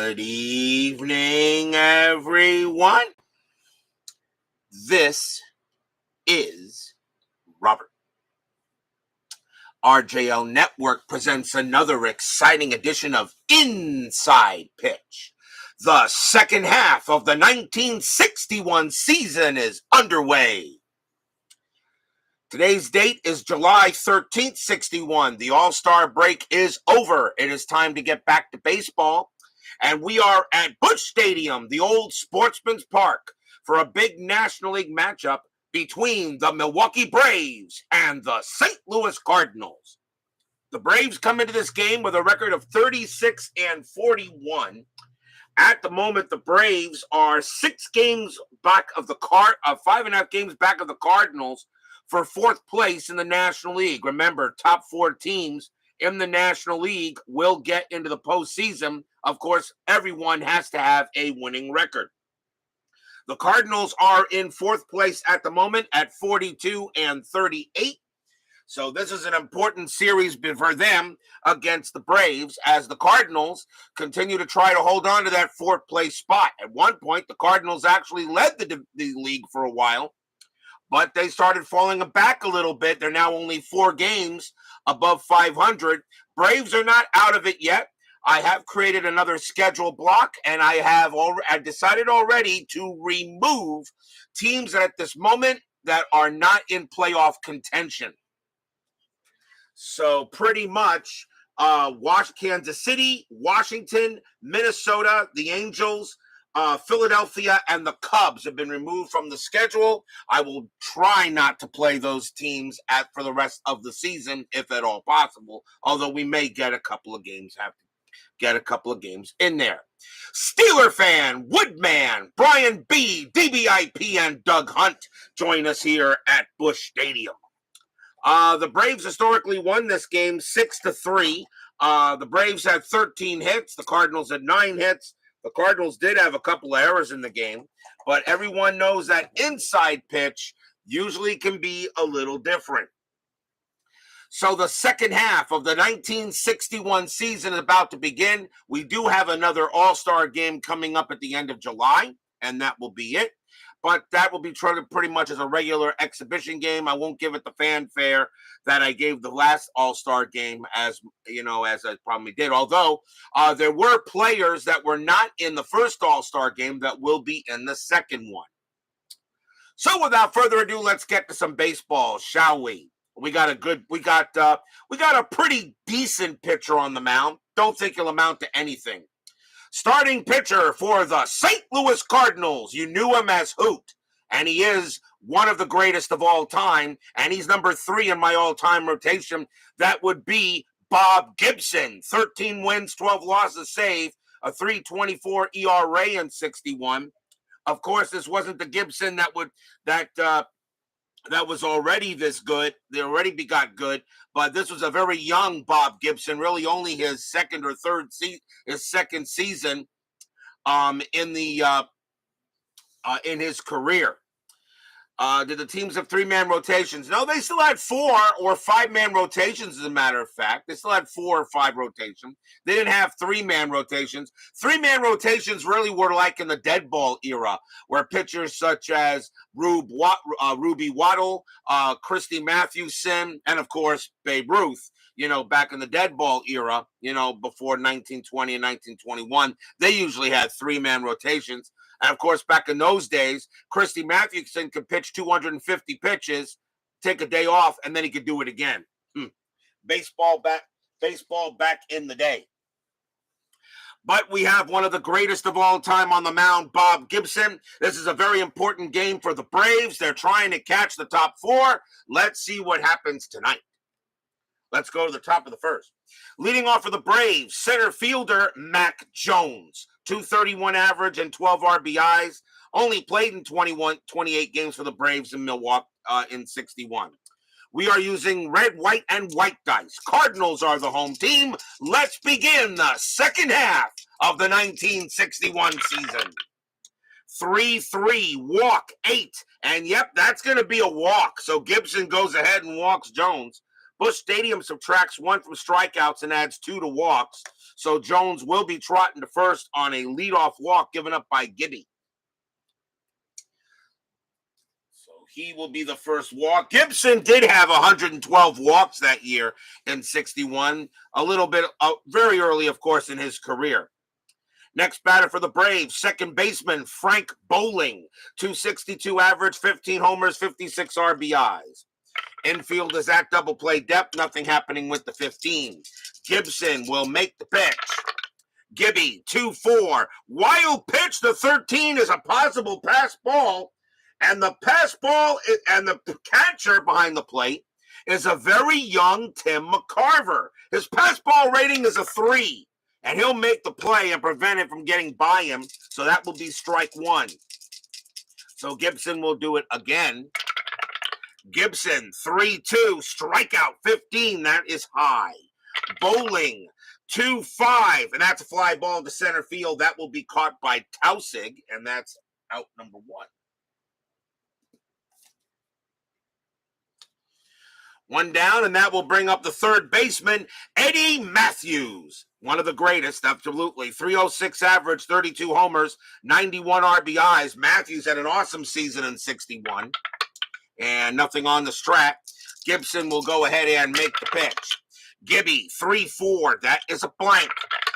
Good evening, everyone. This is Robert. RJL Network presents another exciting edition of Inside Pitch. The second half of the 1961 season is underway. Today's date is July 13th, 61. The All-Star break is over. It is time to get back to baseball. And we are at Busch Stadium, the old Sportsman's Park, for a big National League matchup between the Milwaukee Braves and the St. Louis Cardinals. The Braves come into this game with a record of 36-41. At the moment, the Braves are 5.5 games back of the Cardinals for fourth place in the National League. Remember, top four teams in the National League will get into the postseason. Of course, everyone has to have a winning record. The Cardinals are in fourth place at the moment at 42-38. So this is an important series for them against the Braves as the Cardinals continue to try to hold on to that fourth place spot. At one point, the Cardinals actually led the league for a while, but they started falling back a little bit. They're now only 4 games above 500. Braves are not out of it yet. I have created another schedule block, and I decided already to remove teams at this moment that are not in playoff contention. So pretty much Kansas City, Washington, Minnesota, the Angels, Philadelphia, and the Cubs have been removed from the schedule. I will try not to play those teams for the rest of the season, if at all possible, although we may get a couple of games in there. Steeler fan, Woodman, Brian B., DBIP, and Doug Hunt join us here at Busch Stadium. The Braves historically won this game 6-3. The Braves had 13 hits. The Cardinals had 9 hits. The Cardinals did have a couple of errors in the game, but everyone knows that inside pitch usually can be a little different. So the second half of the 1961 season is about to begin. We do have another All-Star game coming up at the end of July, and that will be it. But that will be treated pretty much as a regular exhibition game. I won't give it the fanfare that I gave the last All-Star game, as I probably did. Although there were players that were not in the first All-Star game that will be in the second one. So without further ado, let's get to some baseball, shall we? We got a pretty decent pitcher on the mound. Don't think he'll amount to anything. Starting pitcher for the St. Louis Cardinals. You knew him as Hoot, and he is one of the greatest of all time, and he's number 3 in my all-time rotation. That would be Bob Gibson. 13 wins, 12 losses saved, a 3.24 ERA in 61. Of course, this wasn't the Gibson that was already this good. They already got good, but this was a very young Bob Gibson, really only his second season in his career. Did the teams have 3-man rotations? No, they still had 4 or 5-man rotations, as a matter of fact. They still had 4 or 5 rotations. They didn't have 3-man rotations. 3-man rotations really were like in the dead ball era, where pitchers such as Ruby Waddle, Christy Mathewson, and, of course, Babe Ruth, back in the dead ball era, before 1920 and 1921, they usually had 3-man rotations. And, of course, back in those days, Christy Mathewson could pitch 250 pitches, take a day off, and then he could do it again. Baseball back in the day. But we have one of the greatest of all time on the mound, Bob Gibson. This is a very important game for the Braves. They're trying to catch the top 4. Let's see what happens tonight. Let's go to the top of the first. Leading off for the Braves, center fielder Mac Jones. 231 average and 12 RBIs. Only played in 28 games for the Braves in Milwaukee in 61. We are using red, white, and white dice. Cardinals are the home team. Let's begin the second half of the 1961 season. 3-3, walk 8. And yep, that's going to be a walk. So Gibson goes ahead and walks Jones. Busch Stadium subtracts 1 from strikeouts and adds 2 to walks. So Jones will be trotting to first on a leadoff walk given up by Gibby. So he will be the first walk. Gibson did have 112 walks that year in 61, a little bit, very early, of course, in his career. Next batter for the Braves, second baseman Frank Bowling, 262 average, 15 homers, 56 RBIs. Infield is at double play depth, nothing happening with the 15. Gibson will make the pitch. Gibby, 2-4. Wild pitch, the 13 is a possible pass ball. And the pass ball and the catcher behind the plate is a very young Tim McCarver. His pass ball rating is a 3. And he'll make the play and prevent it from getting by him. So that will be strike 1. So Gibson will do it again. Gibson, 3-2, strikeout 15. That is high. Bowling, 2-5. And that's a fly ball to center field. That will be caught by Tausig. And that's out number 1. 1 down, and that will bring up the third baseman, Eddie Matthews. One of the greatest, absolutely. 306 average, 32 homers, 91 RBIs. Matthews had an awesome season in 61. And nothing on the strat. Gibson will go ahead and make the pitch. Gibby, 3-4. That is a blank.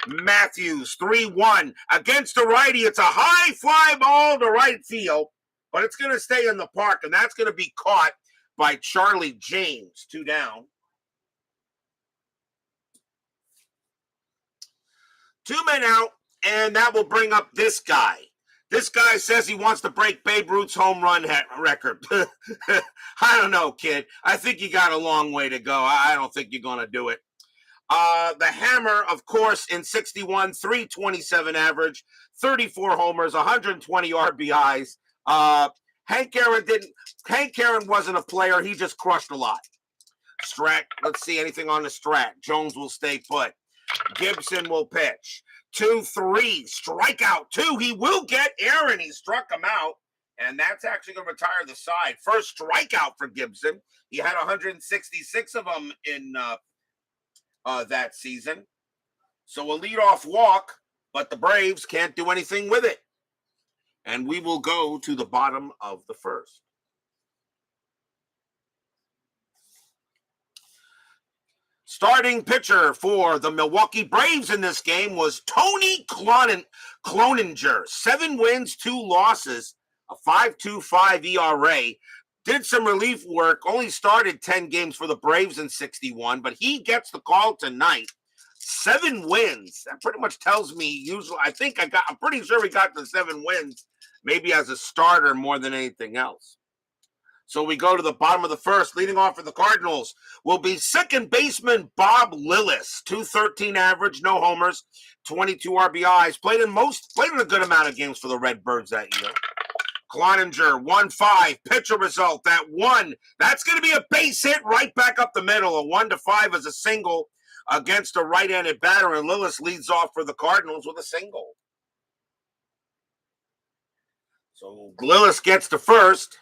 Matthews, 3-1. Against the righty, it's a high fly ball to right field, but it's going to stay in the park, and that's going to be caught by Charlie James. 2 down. 2 men out, and that will bring up this guy. This guy says he wants to break Babe Ruth's home run record. I don't know, kid. I think you got a long way to go. I don't think you're going to do it. The Hammer, of course, in 61, 327 average, 34 homers, 120 RBIs. Hank Aaron wasn't a player. He just crushed a lot. Strat, let's see anything on the strat. Jones will stay put. Gibson will pitch. 2-3, strikeout 2. He will get Aaron. He struck him out, and that's actually going to retire the side. First strikeout for Gibson. He had 166 of them in that season. So a leadoff walk, but the Braves can't do anything with it. And we will go to the bottom of the first. Starting pitcher for the Milwaukee Braves in this game was Tony Cloninger. 7 wins, 2 losses, a 5.25 ERA. Did some relief work, only started 10 games for the Braves in 61, but he gets the call tonight. 7 wins. That pretty much tells me usually, I'm pretty sure he got the 7 wins, maybe as a starter more than anything else. So we go to the bottom of the first. Leading off for the Cardinals will be second baseman Bob Lillis. 213 average, no homers, 22 RBIs. Played in a good amount of games for the Redbirds that year. Cloninger, 1-5. Pitcher result, that 1. That's going to be a base hit right back up the middle. A 1-5 is a single against a right-handed batter, and Lillis leads off for the Cardinals with a single. So Lillis gets to first.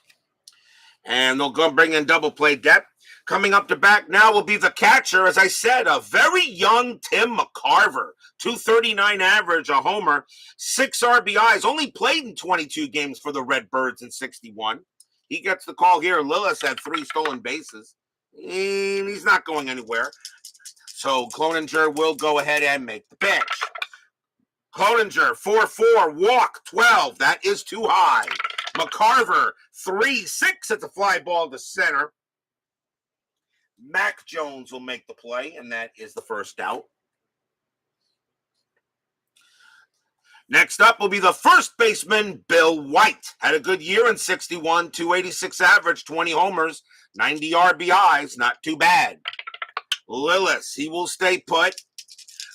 And they'll go bring in double play depth. Coming up to back now will be the catcher, as I said, a very young Tim McCarver. 239 average, a homer, 6 RBIs. Only played in 22 games for the Redbirds in 61. He gets the call here. Lillis had 3 stolen bases. And he's not going anywhere. So Cloninger will go ahead and make the pitch. Cloninger, 4-4, walk, 12. That is too high. McCarver, 3-6. It's a fly ball to center. Mac Jones will make the play, and that is the first out. Next up will be the first baseman, Bill White. Had a good year in 61, 286 average, 20 homers, 90 RBIs. Not too bad. Lillis, he will stay put.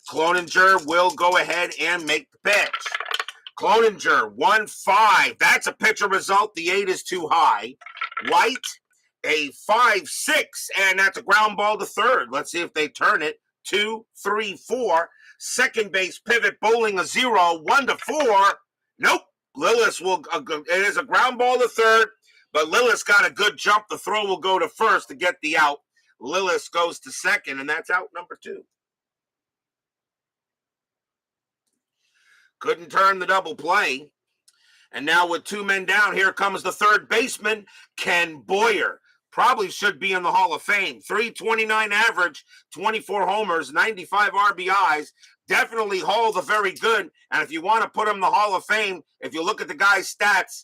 Cloninger will go ahead and make the pitch. Cloninger, 1-5. That's a pitcher result. The 8 is too high. White, a 5-6, and that's a ground ball to third. Let's see if they turn it. 2-3-4. Second base pivot, Bowling a 0. 1-4. Nope. Lillis will. It is a ground ball to third, but Lillis got a good jump. The throw will go to first to get the out. Lillis goes to second, and that's out number 2. Couldn't turn the double play. And now with 2 men down, here comes the third baseman, Ken Boyer. Probably should be in the Hall of Fame. 329 average, 24 homers, 95 RBIs. Definitely Hall the very good. And if you want to put him in the Hall of Fame, if you look at the guy's stats,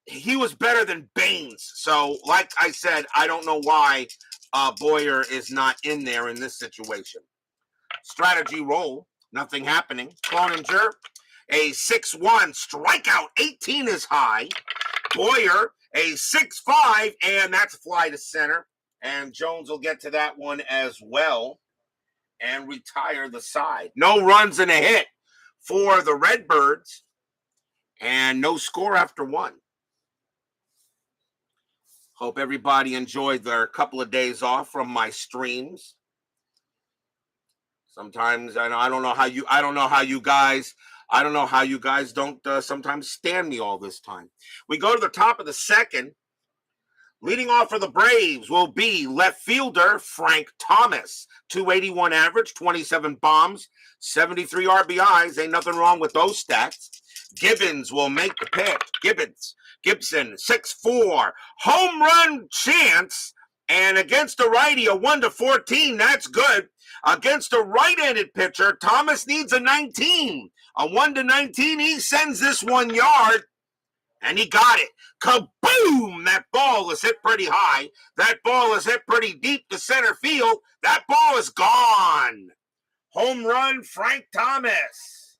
he was better than Baines. So, like I said, I don't know why Boyer is not in there in this situation. Strategy roll, nothing happening. Cloninger, a 6-1 strikeout, 18 is high. Boyer, a 6-5, and that's a fly to center. And Jones will get to that one as well and retire the side. No runs and a hit for the Redbirds, and no score after 1. Hope everybody enjoyed their couple of days off from my streams. Sometimes I don't know how you guys don't sometimes stand me all this time. We go to the top of the second. Leading off for the Braves will be left fielder Frank Thomas. 281 average, 27 bombs, 73 RBIs. Ain't nothing wrong with those stats. Gibbons will make the pitch. Gibson, 6-4. Home run chance. And against a righty, a 1-14. That's good. Against a right-handed pitcher, Thomas needs a 19. A 1-19, he sends this 1 yard, and he got it. Kaboom! That ball is hit pretty high. That ball is hit pretty deep to center field. That ball is gone. Home run, Frank Thomas.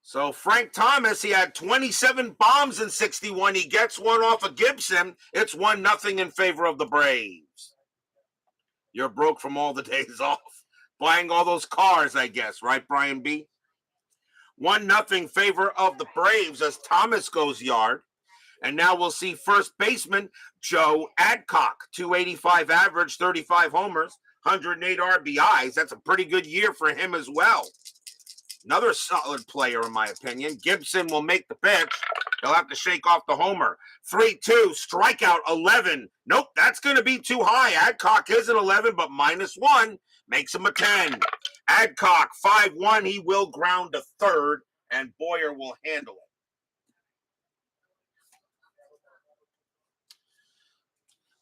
So Frank Thomas, he had 27 bombs in 61. He gets one off of Gibson. It's 1-0 in favor of the Braves. You're broke from all the days off. Buying all those cars, I guess. Right, Brian B? 1-0 favor of the Braves as Thomas goes yard. And now we'll see first baseman Joe Adcock. 285 average, 35 homers, 108 RBIs. That's a pretty good year for him as well. Another solid player, in my opinion. Gibson will make the pitch. He'll have to shake off the homer. 3-2, strikeout 11. Nope, that's going to be too high. Adcock is an 11, but -1 makes him a 10. Adcock, 5-1. He will ground to third, and Boyer will handle it.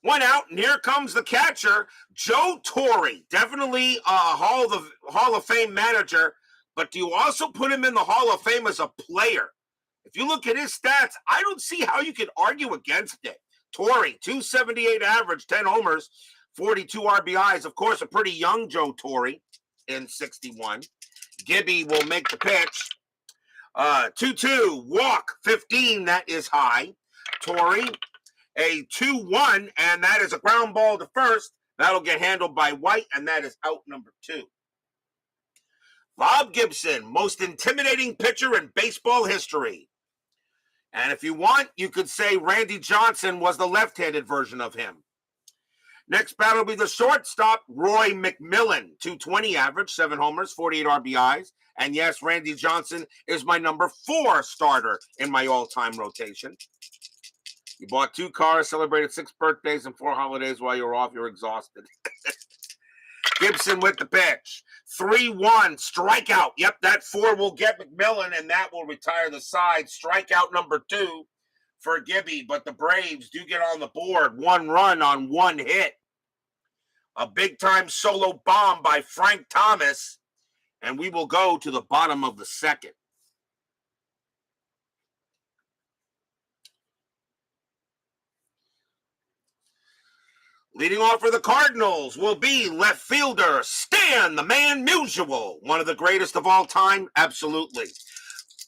One out, and here comes the catcher, Joe Torre. Definitely a Hall of Fame manager. But do you also put him in the Hall of Fame as a player? If you look at his stats, I don't see how you can argue against it. Torre, 278 average, 10 homers, 42 RBIs. Of course, a pretty young Joe Torre in 61. Gibby will make the pitch. 2-2, walk, 15, that is high. Torre, a 2-1, and that is a ground ball to first. That'll get handled by White, and that is out number 2. Bob Gibson, most intimidating pitcher in baseball history. And if you want, you could say Randy Johnson was the left-handed version of him. Next battle will be the shortstop, Roy McMillan. 220 average, 7 homers, 48 RBIs. And yes, Randy Johnson is my number 4 starter in my all-time rotation. You bought 2 cars, celebrated 6 birthdays and 4 holidays while you were off. You're exhausted. Gibson with the pitch. 3-1, strikeout. Yep, that 4 will get McMillan, and that will retire the side. Strikeout number 2 for Gibby, but the Braves do get on the board. 1 run on 1 hit. A big-time solo bomb by Frank Thomas, and we will go to the bottom of the second. Leading off for the Cardinals will be left fielder Stan, the man Musial. One of the greatest of all time? Absolutely.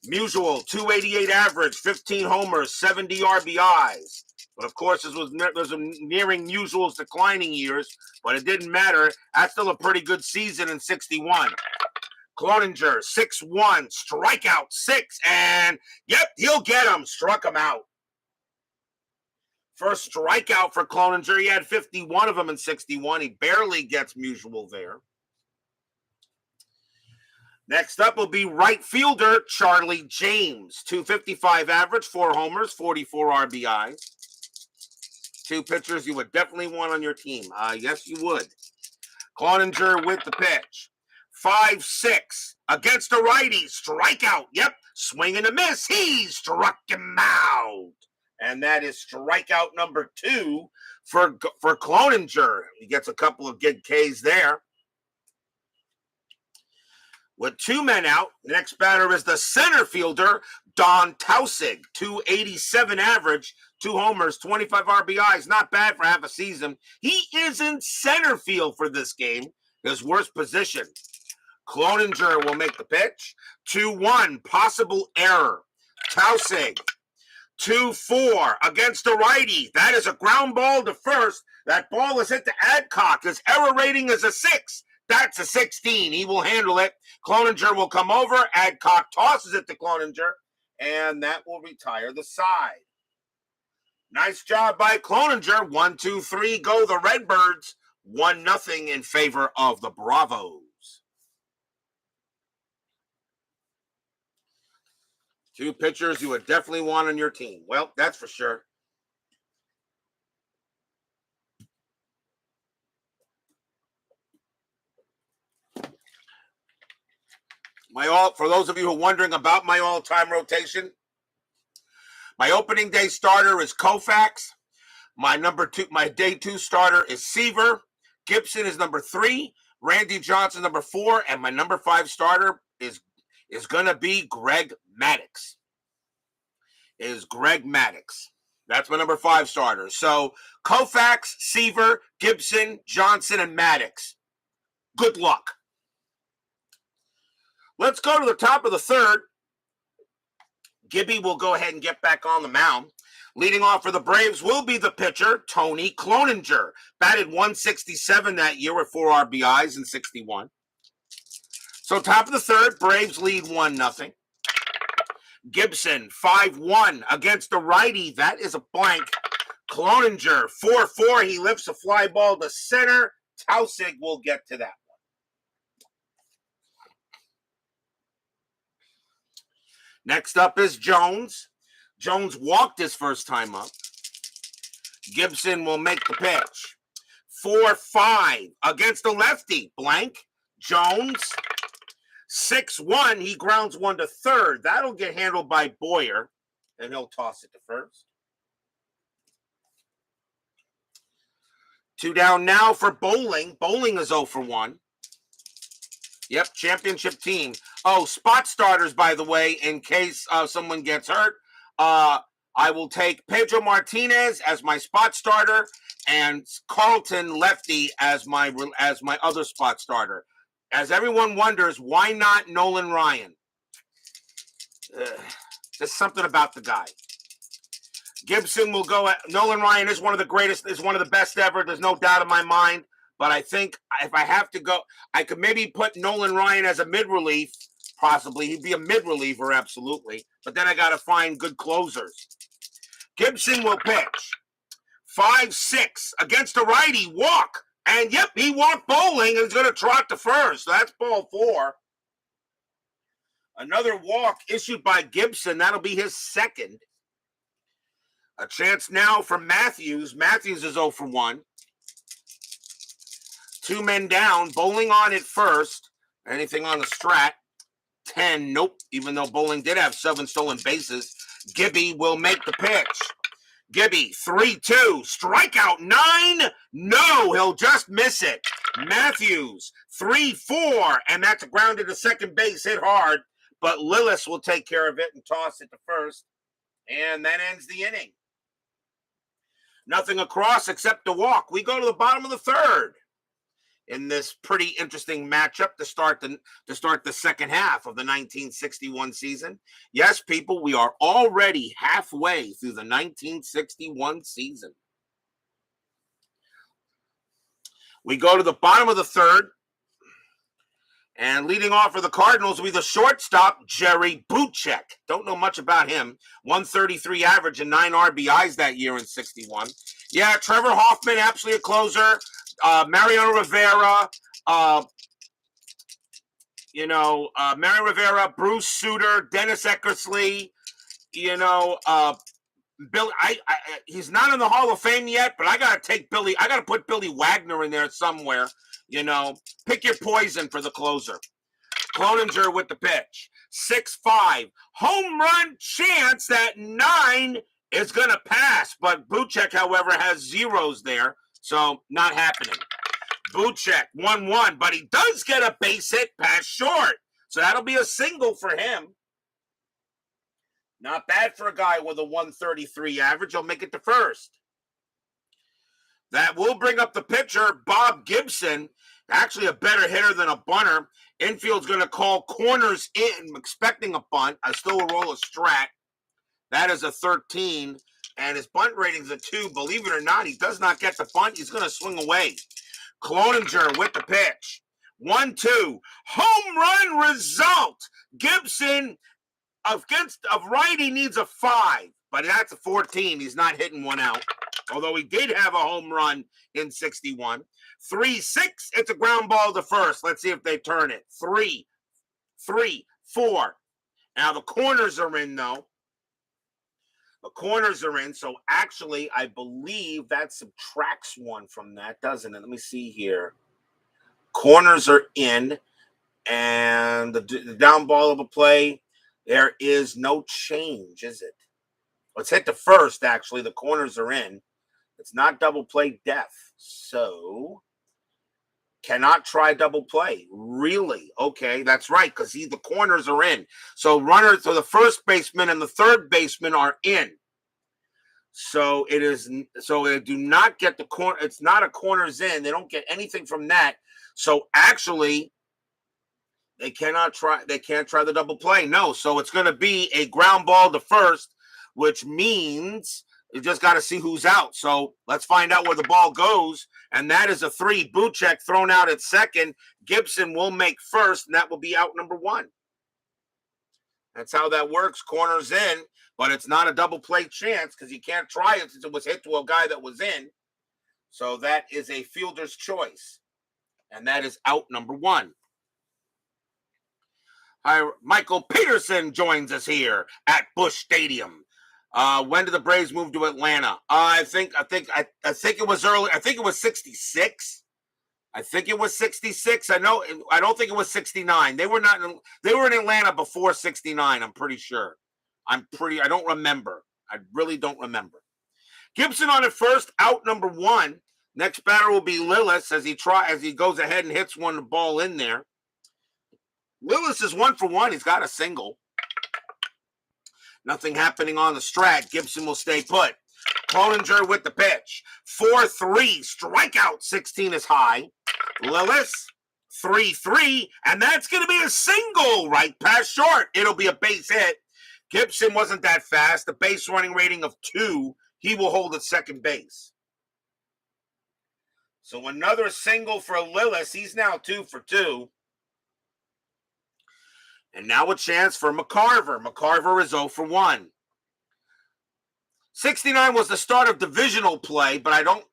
Musial, 288 average, 15 homers, 70 RBIs. But of course, this was nearing Musial's declining years, but it didn't matter. That's still a pretty good season in 61. Cloninger, 6-1, strikeout 6, and yep, he'll get him. Struck him out. First strikeout for Cloninger. He had 51 of them in 61. He barely gets Musial there. Next up will be right fielder Charlie James. 255 average, 4 homers, 44 RBIs. Two pitchers you would definitely want on your team. Yes, you would. Cloninger with the pitch. 5-6 against a righty. Strikeout. Yep. Swing and a miss. He struck him out. And that is strikeout number 2 for Cloninger. He gets a couple of good Ks there. With 2 men out, the next batter is the center fielder, Don Tausig. 287 average, 2 homers, 25 RBIs. Not bad for half a season. He is in center field for this game, his worst position. Cloninger will make the pitch. 2-1, possible error. Tausig. 2-4 against the righty. That is a ground ball to first. That ball is hit to Adcock. His error rating is a 6. That's a 16. He will handle it. Cloninger will come over. Adcock tosses it to Cloninger, and that will retire the side. Nice job by Cloninger. 1, 2, 3, go the Redbirds. 1-0 in favor of the Bravos. 2 pitchers you would definitely want on your team. Well, that's for sure. For those of you who are wondering about my all-time rotation, my opening day starter is Koufax. My day 2 starter is Seaver. Gibson is number 3. Randy Johnson number 4, and my number 5 starter is going to be Greg Maddux. That's my number 5 starter. So Koufax, Seaver, Gibson, Johnson, and Maddux. Good luck. Let's go to the top of the 3rd. Gibby will go ahead and get back on the mound. Leading off for the Braves will be the pitcher, Tony Cloninger. Batted 167 that year with 4 RBIs and 61. So top of the 3rd, Braves lead 1-0. Gibson, 5-1 against the righty. That is a blank. Cloninger, 4-4. He lifts a fly ball to center. Tausig will get to that. Next up is Jones. Jones walked his first time up. Gibson will make the pitch. 4-5 against the lefty. Blank. Jones. 6-1. He grounds one to third. That'll get handled by Boyer, and he'll toss it to first. 2 down now for Bowling. Bowling is 0 for 1. Yep, championship team. Oh, spot starters, by the way, in case someone gets hurt. I will take Pedro Martinez as my spot starter and Carlton Lefty as my other spot starter. As everyone wonders, why not Nolan Ryan? Just something about the guy. Gibson will go at Nolan Ryan is one of the greatest, is one of the best ever. There's no doubt in my mind. But I think if I have to go, I could maybe put Nolan Ryan as a mid-relief, possibly. He'd be a mid-reliever, absolutely. But then I got to find good closers. Gibson will pitch. 5-6 against the righty. Walk. And, yep, he walked Bowling and is going to trot to first. So that's ball 4. Another walk issued by Gibson. That'll be his second. A chance now for Matthews. Matthews is 0 for 1. 2 men down. Bowling on at first. Anything on the strat? 10. Nope. Even though Bowling did have 7 stolen bases. Gibby will make the pitch. Gibby, 3-2. Strikeout 9. No, he'll just miss it. Matthews, 3-4. And that's grounded to second base. Hit hard. But Lillis will take care of it and toss it to first. And that ends the inning. Nothing across except a walk. We go to the bottom of the 3rd. In this pretty interesting matchup to start the second half of the 1961 season. Yes, people, we are already halfway through the 1961 season. We go to the bottom of the 3rd. And leading off for the Cardinals will be the shortstop, Jerry Buschek. Don't know much about him. 133 average and 9 RBIs that year in 61. Yeah, Trevor Hoffman, absolutely a closer. Mariano Rivera, Mariano Rivera, Bruce Sutter, Dennis Eckersley, Billy, he's not in the Hall of Fame yet, but I gotta take Billy. I gotta put Billy Wagner in there somewhere. You know, pick your poison for the closer. Cloninger with the pitch. 6-5. Home run chance that 9 is gonna pass, but Buschek, however, has zeros there, so not happening. Buschek 1-1, but he does get a base hit pass short, so that'll be a single for him. Not bad for a guy with a 133 average. He'll make it to first. That will bring up the pitcher, Bob Gibson. Actually a better hitter than a bunter. Infield's going to call corners in, expecting a bunt. I still will roll a strat. That is a 13. And his bunt rating's a 2. Believe it or not, he does not get the bunt. He's going to swing away. Cloninger with the pitch. 1-2. Home run result. Gibson of righty needs a 5, but that's a 14. He's not hitting one out, although he did have a home run in 61. 3-6. It's a ground ball to first. Let's see if they turn it. 3, 4. Now the corners are in, though. The corners are in, so actually I believe that subtracts 1 from that, doesn't it? Let me see here. Corners are in, and the down ball of a play, there is no change, is it? Let's hit the first, actually. The corners are in. It's not double play death. So, cannot try double play. Really? Okay, that's right, because the corners are in. So, the first baseman and the third baseman are in. So, they do not get the corner. It's not a corners in. They don't get anything from that. So, actually, they can't try the double play. No, so it's going to be a ground ball to first, which means you just got to see who's out. So let's find out where the ball goes, and that is a 3. Buschek thrown out at second. Gibson will make first, and that will be out number 1. That's how that works. Corners in, but it's not a double play chance because you can't try it since it was hit to a guy that was in. So that is a fielder's choice, and that is out number 1. Michael Peterson joins us here at Busch Stadium. When did the Braves move to Atlanta? I think it was early. I think it was 66. I think it was 66. I don't think it was 69. They were in Atlanta before 69, I'm pretty sure. I don't remember. I really don't remember. Gibson on at first, out number 1. Next batter will be Lillis as he goes ahead and hits one ball in there. Lillis is 1 for 1. He's got a single. Nothing happening on the strat. Gibson will stay put. Cloninger with the pitch. 4-3. Strikeout. 16 is high. Lillis. 3-3. And that's going to be a single right past short. It'll be a base hit. Gibson wasn't that fast. The base running rating of 2. He will hold at second base. So another single for Lillis. He's now 2 for 2. And now a chance for McCarver. McCarver is 0 for 1. 69 was the start of divisional play, but I don't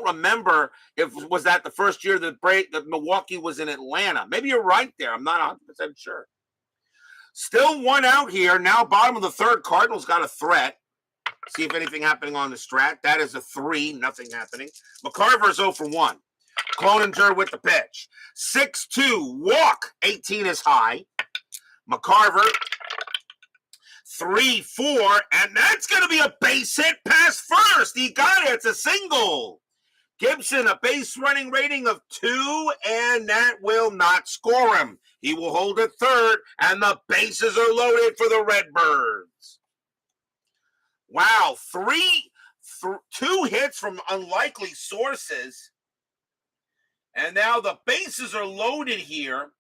remember if was that the first year that Milwaukee was in Atlanta. Maybe you're right there. I'm not 100% sure. Still 1 out here. Now bottom of the third, Cardinals got a threat. See if anything happening on the strat. That is a 3. Nothing happening. McCarver is 0 for 1. Cloninger with the pitch. 6-2. Walk. 18 is high. McCarver. 3-4. And that's going to be a base hit past first. He got it. It's a single. Gibson, a base running rating of 2, and that will not score him. He will hold at third, and the bases are loaded for the Redbirds. Wow. 2 hits from unlikely sources. And now the bases are loaded here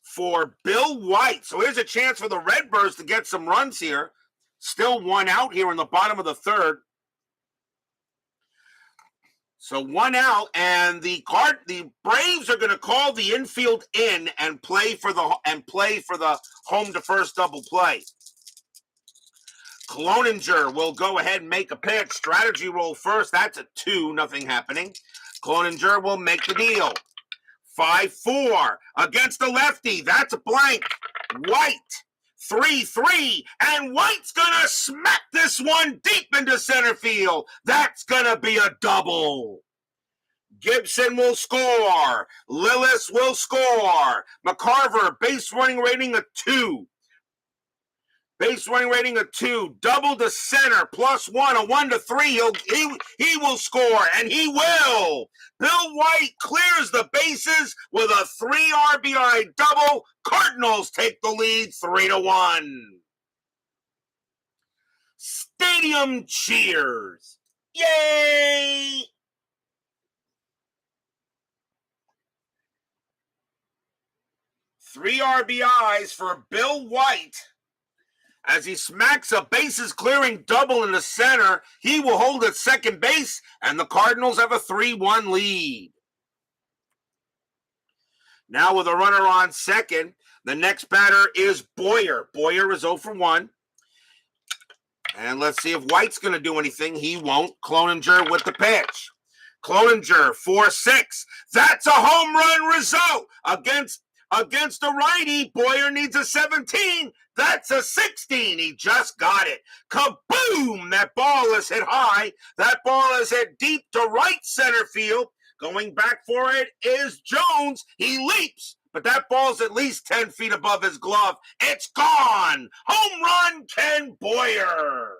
for Bill White. So here's a chance for the Redbirds to get some runs here. Still 1 out here in the bottom of the third. So 1 out, and the Braves are going to call the infield in and play for the home to first double play. Cloninger will go ahead and make a pitch. Strategy roll first. That's a 2. Nothing happening. Cloninger will make the deal. 5-4 against the lefty. That's a blank. White. 3-3, and White's gonna smack this one deep into center field. That's gonna be a double. Gibson will score. Lillis will score. McCarver, base running rating of 2. Base running rating of 2. Double to center. +1. A 1-3. He will score, and he will. Bill White clears the bases with a 3 RBI double. Cardinals take the lead 3-1. Stadium cheers. Yay! Three RBIs for Bill White. As he smacks a bases clearing double in the center, he will hold at second base, and the Cardinals have a 3-1 lead. Now with a runner on second, the next batter is Boyer. Boyer is 0 for 1. And let's see if White's going to do anything. He won't. Cloninger with the pitch. Cloninger, 4-6. That's a home run result against a righty. Boyer needs a 17. That's a 16. He just got it. Kaboom! That ball is hit high. That ball is hit deep to right center field. Going back for it is Jones. He leaps, but that ball's at least 10 feet above his glove. It's gone. Home run, Ken Boyer.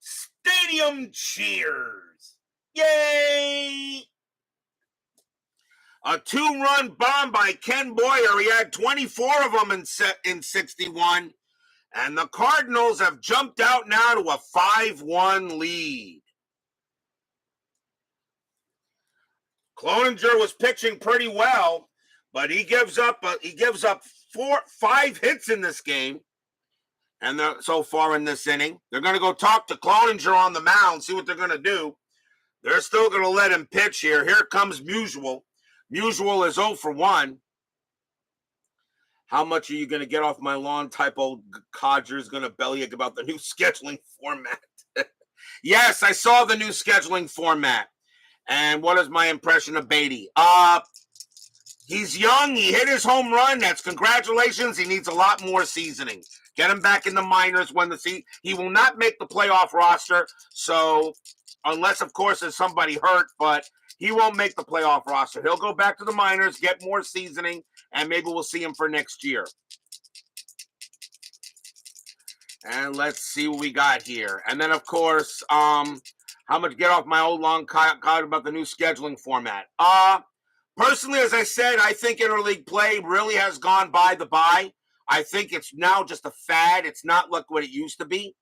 Stadium cheers. Yay! A 2-run bomb by Ken Boyer. He had 24 of them in 61. And the Cardinals have jumped out now to a 5-1 lead. Cloninger was pitching pretty well, but he gives up 5 hits in this game. And so far in this inning, they're going to go talk to Cloninger on the mound, see what they're going to do. They're still going to let him pitch here. Here comes Musial. Musial is 0 for 1. How much are you going to get off my lawn? Type old codger's going to bellyache about the new scheduling format. Yes, I saw the new scheduling format. And what is my impression of Beatty? He's young. He hit his home run. That's congratulations. He needs a lot more seasoning. Get him back in the minors when he will not make the playoff roster. So unless, of course, there's somebody hurt, but he won't make the playoff roster. He'll go back to the minors, get more seasoning, and maybe we'll see him for next year. And let's see what we got here. And then, of course, how much get off my old long card about the new scheduling format. Personally, as I said, I think interleague play really has gone by the by. I think it's now just a fad. It's not like what it used to be.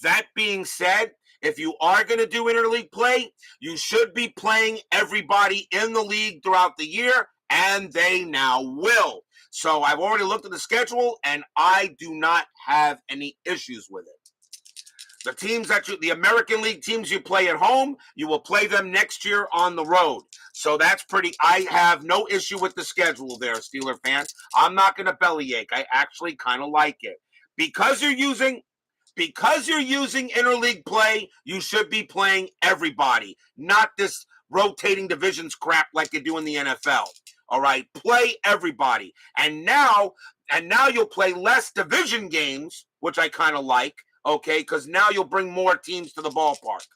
That being said, if you are going to do interleague play, you should be playing everybody in the league throughout the year, and they now will. So I've already looked at the schedule, and I do not have any issues with it. The American League teams you play at home, you will play them next year on the road. So I have no issue with the schedule there, Steeler fans. I'm not going to bellyache. I actually kind of like it. Because you're using interleague play, you should be playing everybody, not this rotating divisions crap like you do in the NFL. All right, play everybody. And now you'll play less division games, which I kind of like, okay, because now you'll bring more teams to the ballpark.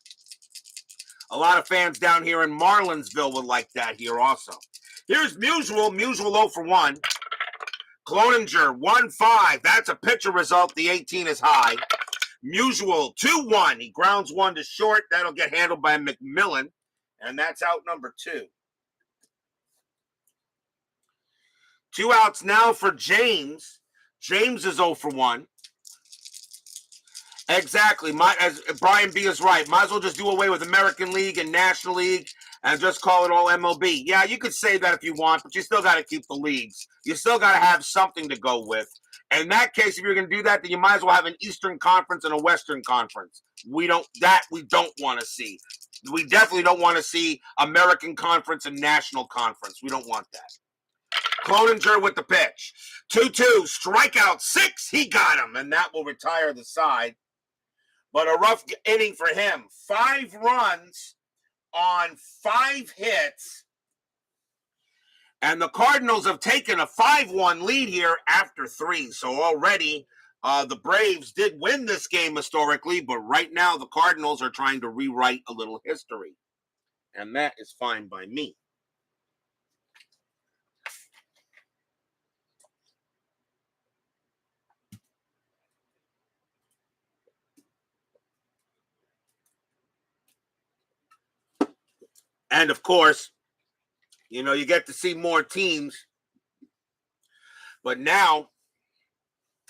A lot of fans down here in Marlinsville would like that here also. Here's Musial 0 for 1. Cloninger 1-5. That's a pitcher result. The 18 is high. Musial 2-1. He grounds one to short. That'll get handled by McMillan. And that's out number 2. 2 outs now for James. James is 0 for 1. Exactly. As Brian B. is right. Might as well just do away with American League and National League and just call it all MLB. Yeah, you could say that if you want, but you still got to keep the leagues. You still got to have something to go with. And in that case, if you're going to do that, then you might as well have an Eastern Conference and a Western Conference. We don't want to see. We definitely don't want to see American Conference and National Conference. We don't want that. Cloninger with the pitch. 2-2, strikeout 6. He got him, and that will retire the side. But a rough inning for him. 5 runs on 5 hits. And the Cardinals have taken a 5-1 lead here after 3. So already the Braves did win this game historically, but right now the Cardinals are trying to rewrite a little history. And that is fine by me. And of course, you know, you get to see more teams. But now,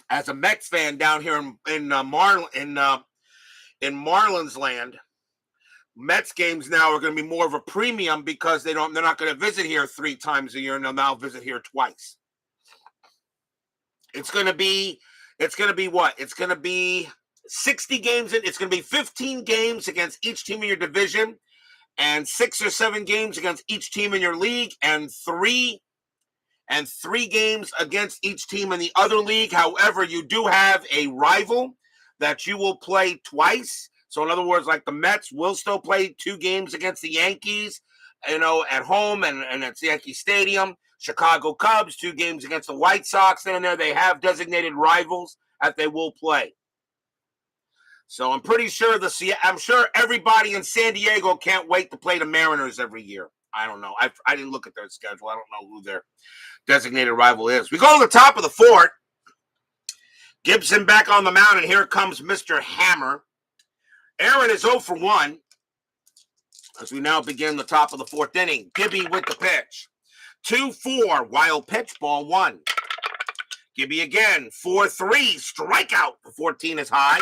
as a Mets fan down here in Marlins land, Mets games now are going to be more of a premium because they're not going to visit here 3 times a year, and they'll now visit here twice. It's going to be what? It's going to be 60 games. It's going to be 15 games against each team in your division, and 6 or 7 games against each team in your league, and three games against each team in the other league. However, you do have a rival that you will play twice. So in other words, like the Mets will still play 2 games against the Yankees, you know, at home and at Yankee Stadium. Chicago Cubs, 2 games against the White Sox. And there they have designated rivals that they will play. So I'm pretty sure I'm sure everybody in San Diego can't wait to play the Mariners every year. I don't know. I didn't look at their schedule. I don't know who their designated rival is. We go to the top of the 4th. Gibson back on the mound, and here comes Mr. Hammer. Aaron is 0 for 1 as we now begin the top of the 4th inning. Gibby with the pitch. 2-4, wild pitch, ball 1. Gibby again, 4-3, strikeout. The 14 is high.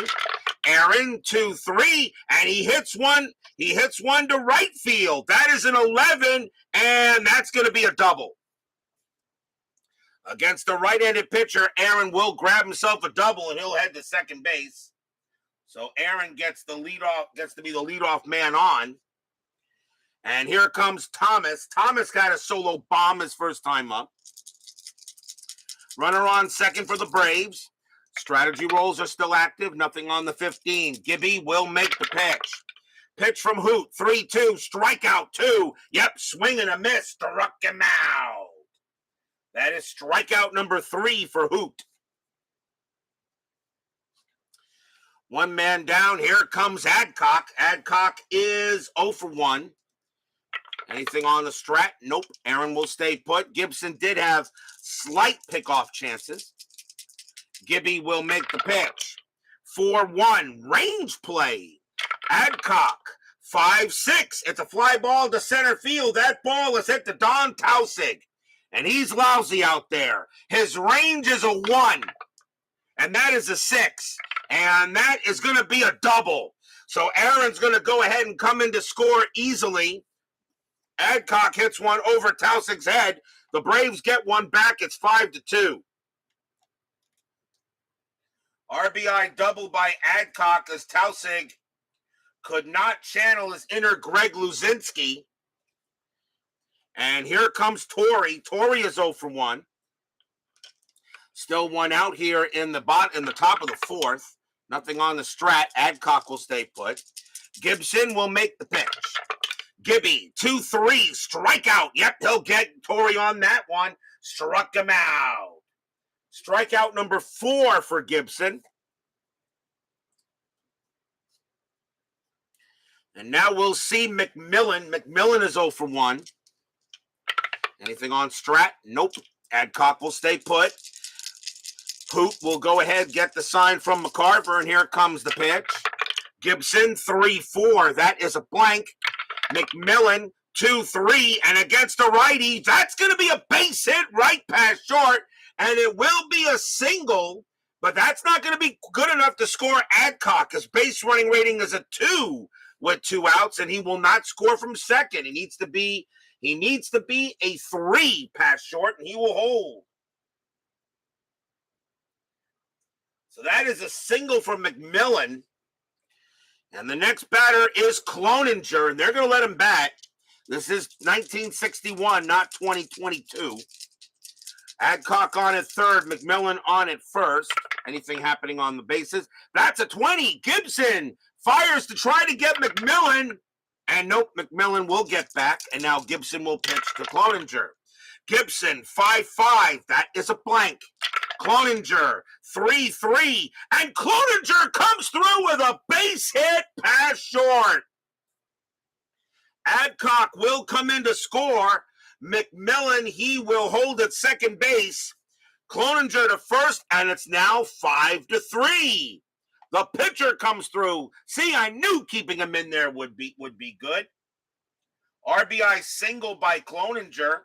Aaron, 2-3, and he hits one. He hits one to right field. That is an 11, and that's going to be a double. Against the right-handed pitcher, Aaron will grab himself a double, and he'll head to second base. So Aaron gets to be the leadoff man on. And here comes Thomas. Thomas got a solo bomb his first time up. Runner on second for the Braves. Strategy rolls are still active. Nothing on the 15. Gibby will make the pitch. Pitch from Hoot. 3-2. Strikeout 2. Yep, swing and a miss. Struck him out. That is strikeout number 3 for Hoot. 1 man down. Here comes Adcock. Adcock is 0 for 1. Anything on the strat? Nope. Aaron will stay put. Gibson did have slight pickoff chances. Gibby will make the pitch. 4-1. Range play. Adcock. 5-6. It's a fly ball to center field. That ball is hit to Don Tausig. And he's lousy out there. His range is a 1. And that is a 6. And that is going to be a double. So Aaron's going to go ahead and come in to score easily. Adcock hits one over Tausig's head. The Braves get one back. It's 5-2. RBI double by Adcock as Tausig could not channel his inner Greg Luzinski. And here comes Torrey. Torrey is 0 for 1. Still 1 out here in the top of the 4th. Nothing on the strat. Adcock will stay put. Gibson will make the pitch. Gibby, 2-3, strikeout. Yep, he'll get Torrey on that one. Struck him out. Strikeout number 4 for Gibson. And now we'll see McMillan. McMillan is 0 for 1. Anything on strat? Nope. Adcock will stay put. Hoot will go ahead, get the sign from McCarver, and here comes the pitch. Gibson, 3-4. That is a blank. McMillan, 2-3, and against a righty, that's going to be a base hit right past short, and it will be a single, but that's not going to be good enough to score Adcock. His base running rating is a 2 with 2 outs, and he will not score from second. He needs to be a 3 past short, and he will hold. So that is a single from McMillan. And the next batter is Cloninger, and they're going to let him bat. This is 1961, not 2022. Adcock on at third, McMillan on at first. Anything happening on the bases? That's a 20. Gibson fires to try to get McMillan. And nope, McMillan will get back. And now Gibson will pitch to Cloninger. Gibson, 5-5. That is a blank. Cloninger, 3-3. And Cloninger comes through with a base hit pass short. Adcock will come in to score. McMillan, he will hold at second base. Cloninger to first, and it's now 5-3. The pitcher comes through. See, I knew keeping him in there would be good. RBI single by Cloninger.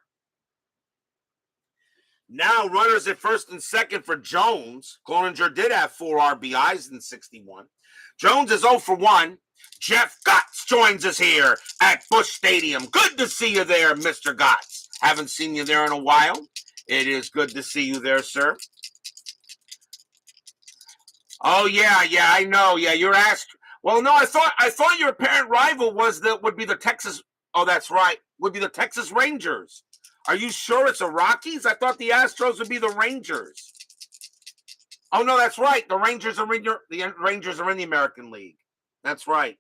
Now runners at first and second for Jones. Cloninger did have 4 RBIs in 61. Jones is 0 for 1. Jeff Gotts joins us here at Busch Stadium. Good to see you there, Mr. Gotts. Haven't seen you there in a while. It is good to see you there, sir. Oh yeah, I know. Yeah, you're asked. Well, no, I thought your apparent rival would be the Texas. Oh, that's right. Would be the Texas Rangers. Are you sure it's the Rockies? I thought the Astros would be the Rangers. Oh no, that's right. The Rangers are in the American League. That's right.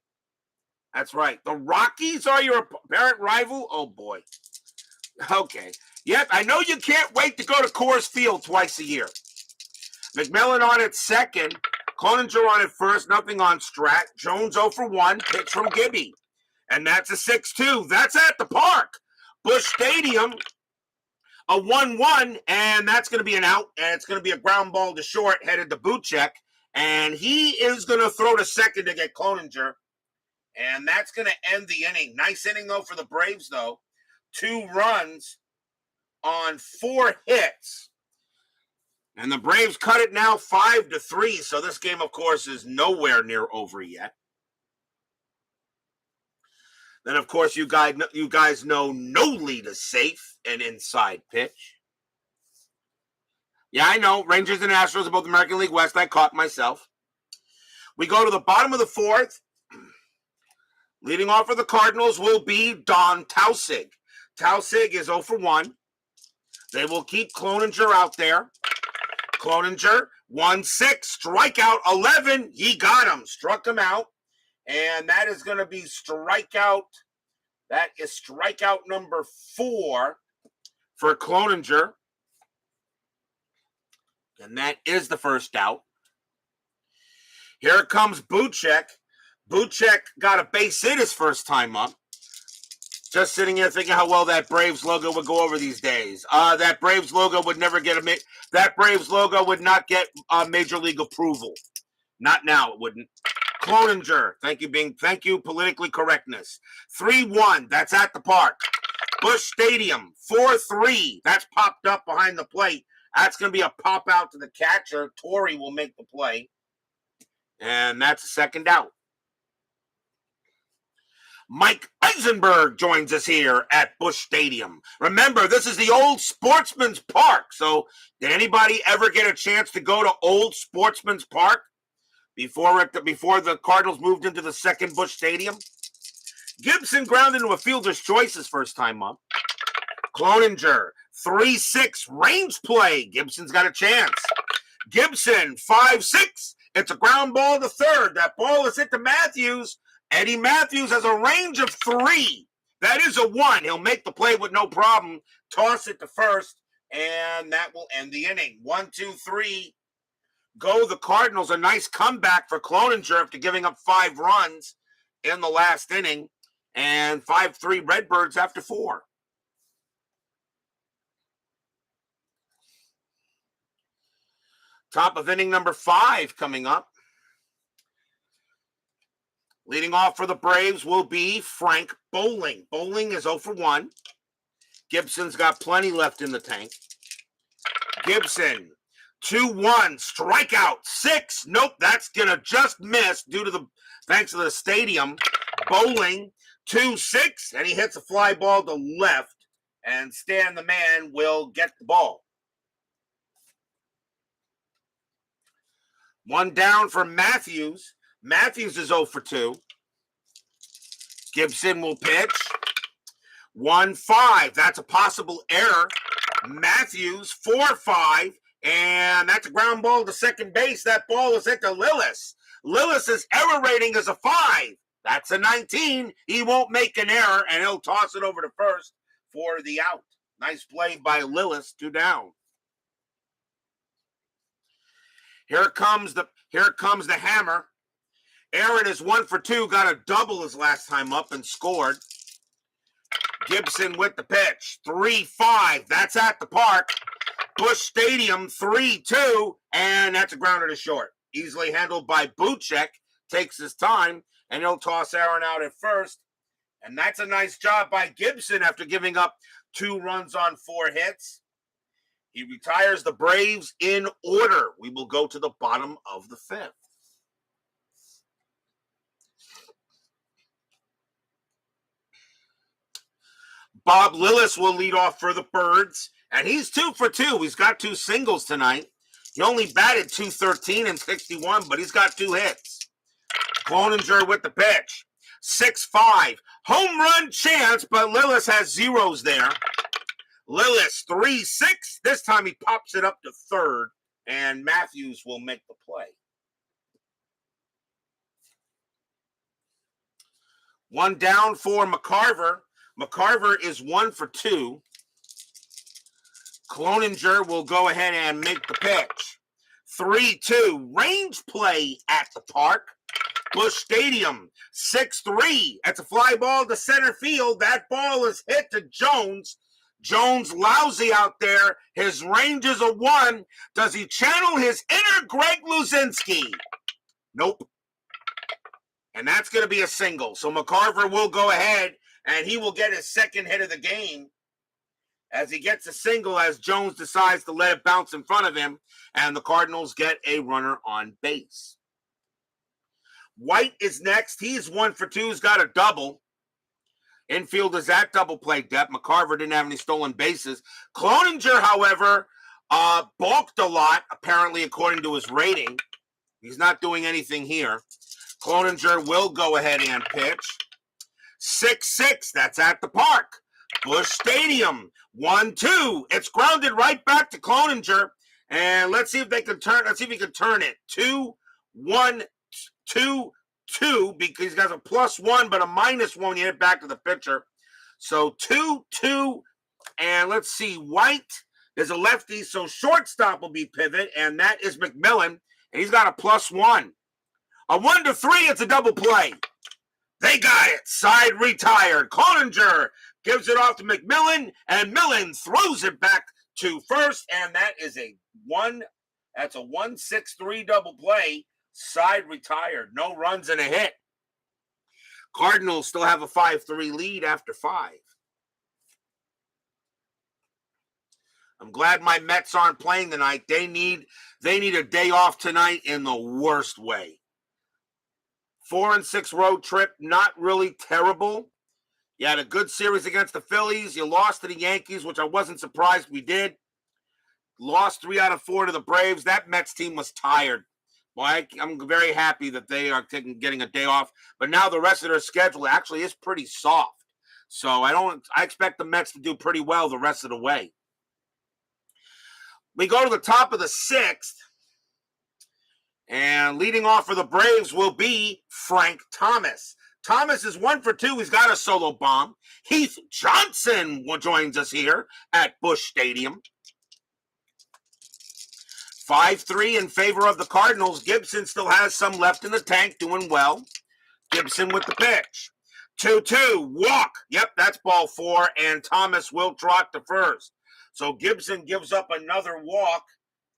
The Rockies are your apparent rival? Oh boy. Okay. Yep, I know you can't wait to go to Coors Field twice a year. McMillan on at second. Cloninger on at first. Nothing on Strat. Jones 0 for 1. Pitch from Gibby. And that's a 6-2. That's at the park. Busch Stadium. A 1-1. And that's going to be an out. And it's going to be a ground ball to short headed to Busch. And he is going to throw to second to get Cloninger. And that's going to end the inning. Nice inning, though, for the Braves, though. 2 runs on 4 hits. And the Braves cut it now 5-3. So this game, of course, is nowhere near over yet. Then, of course, you guys know no lead is safe, an inside pitch. Yeah, I know. Rangers and Astros are both American League West. I caught myself. We go to the bottom of the 4th. Leading off for the Cardinals will be Don Tausig. Tausig is 0 for 1. They will keep Cloninger out there. Cloninger, 1-6, strikeout 11. He got him, struck him out. And that is going to be strikeout. That is strikeout number 4 for Cloninger. And that is the first out. Here comes Buschek. Buschek got a base hit his first time up. Just sitting here thinking how well that Braves logo would go over these days. That Braves logo would never get that Braves logo would not get major league approval. Not now, it wouldn't. Cloninger, thank you, politically correctness. 3-1, that's at the park. Busch Stadium, 4-3, that's popped up behind the plate. That's going to be a pop out to the catcher. Torrey will make the play. And that's a second out. Mike Eisenberg joins us here at Busch Stadium. Remember, this is the old Sportsman's Park. So did anybody ever get a chance to go to old Sportsman's Park before the Cardinals moved into the second Busch Stadium? Gibson grounded into a fielder's choice his first time up. Cloninger, 3-6, range play. Gibson's got a chance. Gibson, 5-6. It's a ground ball to third. That ball is hit to Matthews. Eddie Matthews has a range of 3. That is a 1. He'll make the play with no problem. Toss it to first, and that will end the inning. 1-2-3. Go the Cardinals. A nice comeback for Cloninger after giving up 5 runs in the last inning. And 5-3 Redbirds after 4. Top of inning number 5 coming up. Leading off for the Braves will be Frank Bowling. Bowling is 0 for 1. Gibson's got plenty left in the tank. Gibson, 2-1, strikeout, 6. Nope, that's going to just miss thanks to the stadium. Bowling, 2-6, and he hits a fly ball to left, and Stan the man will get the ball. 1 down for Matthews. Matthews is 0 for 2. Gibson will pitch. 1-5. That's a possible error. Matthews, 4-5. And that's a ground ball to second base. That ball is hit to Lillis. Lillis' error rating is a 5. That's a 19. He won't make an error, and he'll toss it over to first for the out. Nice play by Lillis, 2 down. Here comes the hammer. Aaron is 1 for 2, got a double his last time up and scored. Gibson with the pitch, 3-5. That's at the park. Busch Stadium, 3-2, and that's a grounder to short. Easily handled by Busch. Takes his time, and he'll toss Aaron out at first. And that's a nice job by Gibson after giving up 2 runs on 4 hits. He retires the Braves in order. We will go to the bottom of the 5th. Bob Lillis will lead off for the Birds, and he's 2 for 2. He's got 2 singles tonight. He only batted .213 and 61, but he's got 2 hits. Cloninger with the pitch. 6-5. Home run chance, but Lillis has zeros there. Lillis, 3-6. This time he pops it up to third, and Matthews will make the play. 1 down for McCarver. McCarver is 1 for 2. Cloninger will go ahead and make the pitch. 3-2. Range play at the park. Busch Stadium, 6-3. That's a fly ball to center field. That ball is hit to Jones. Jones lousy out there. His range is a 1. Does he channel his inner Greg Luzinski? Nope. And that's going to be a single. So McCarver will go ahead, and he will get his second hit of the game as he gets a single as Jones decides to let it bounce in front of him, and the Cardinals get a runner on base. White is next. He's 1 for 2. He's got a double. Infield is at double play depth. McCarver didn't have any stolen bases. Cloninger, however, balked a lot, apparently, according to his rating. He's not doing anything here. Cloninger will go ahead and pitch. 6-6. That's at the park. Busch Stadium. 1-2. It's grounded right back to Cloninger. And let's see if they can turn. Let's see if he can turn it. 2-1. 2-2 because he's got a +1 but a -1 when you hit it back to the pitcher. So 2-2, and let's see. White is a lefty, so shortstop will be pivot, and that is McMillan, and he's got a +1. A 1-3, it's a double play. They got it. Side retired. Cloninger gives it off to McMillan, and Millen throws it back to first, and that is a 1-6-3 double play. Side retired. No runs and a hit. Cardinals still have a 5-3 lead after 5. I'm glad my Mets aren't playing tonight. They need a day off tonight in the worst way. 4-6 road trip, not really terrible. You had a good series against the Phillies. You lost to the Yankees, which I wasn't surprised we did. Lost 3 out of 4 to the Braves. That Mets team was tired. Well, I'm very happy that they are getting a day off. But now the rest of their schedule actually is pretty soft. So I expect the Mets to do pretty well the rest of the way. We go to the top of the 6th. And leading off for the Braves will be Frank Thomas. Thomas is 1 for 2. He's got a solo bomb. Heath Johnson joins us here at Busch Stadium. 5-3 in favor of the Cardinals. Gibson still has some left in the tank, doing well. Gibson with the pitch. 2-2, walk. Yep, that's ball 4, and Thomas will trot to first. So Gibson gives up another walk,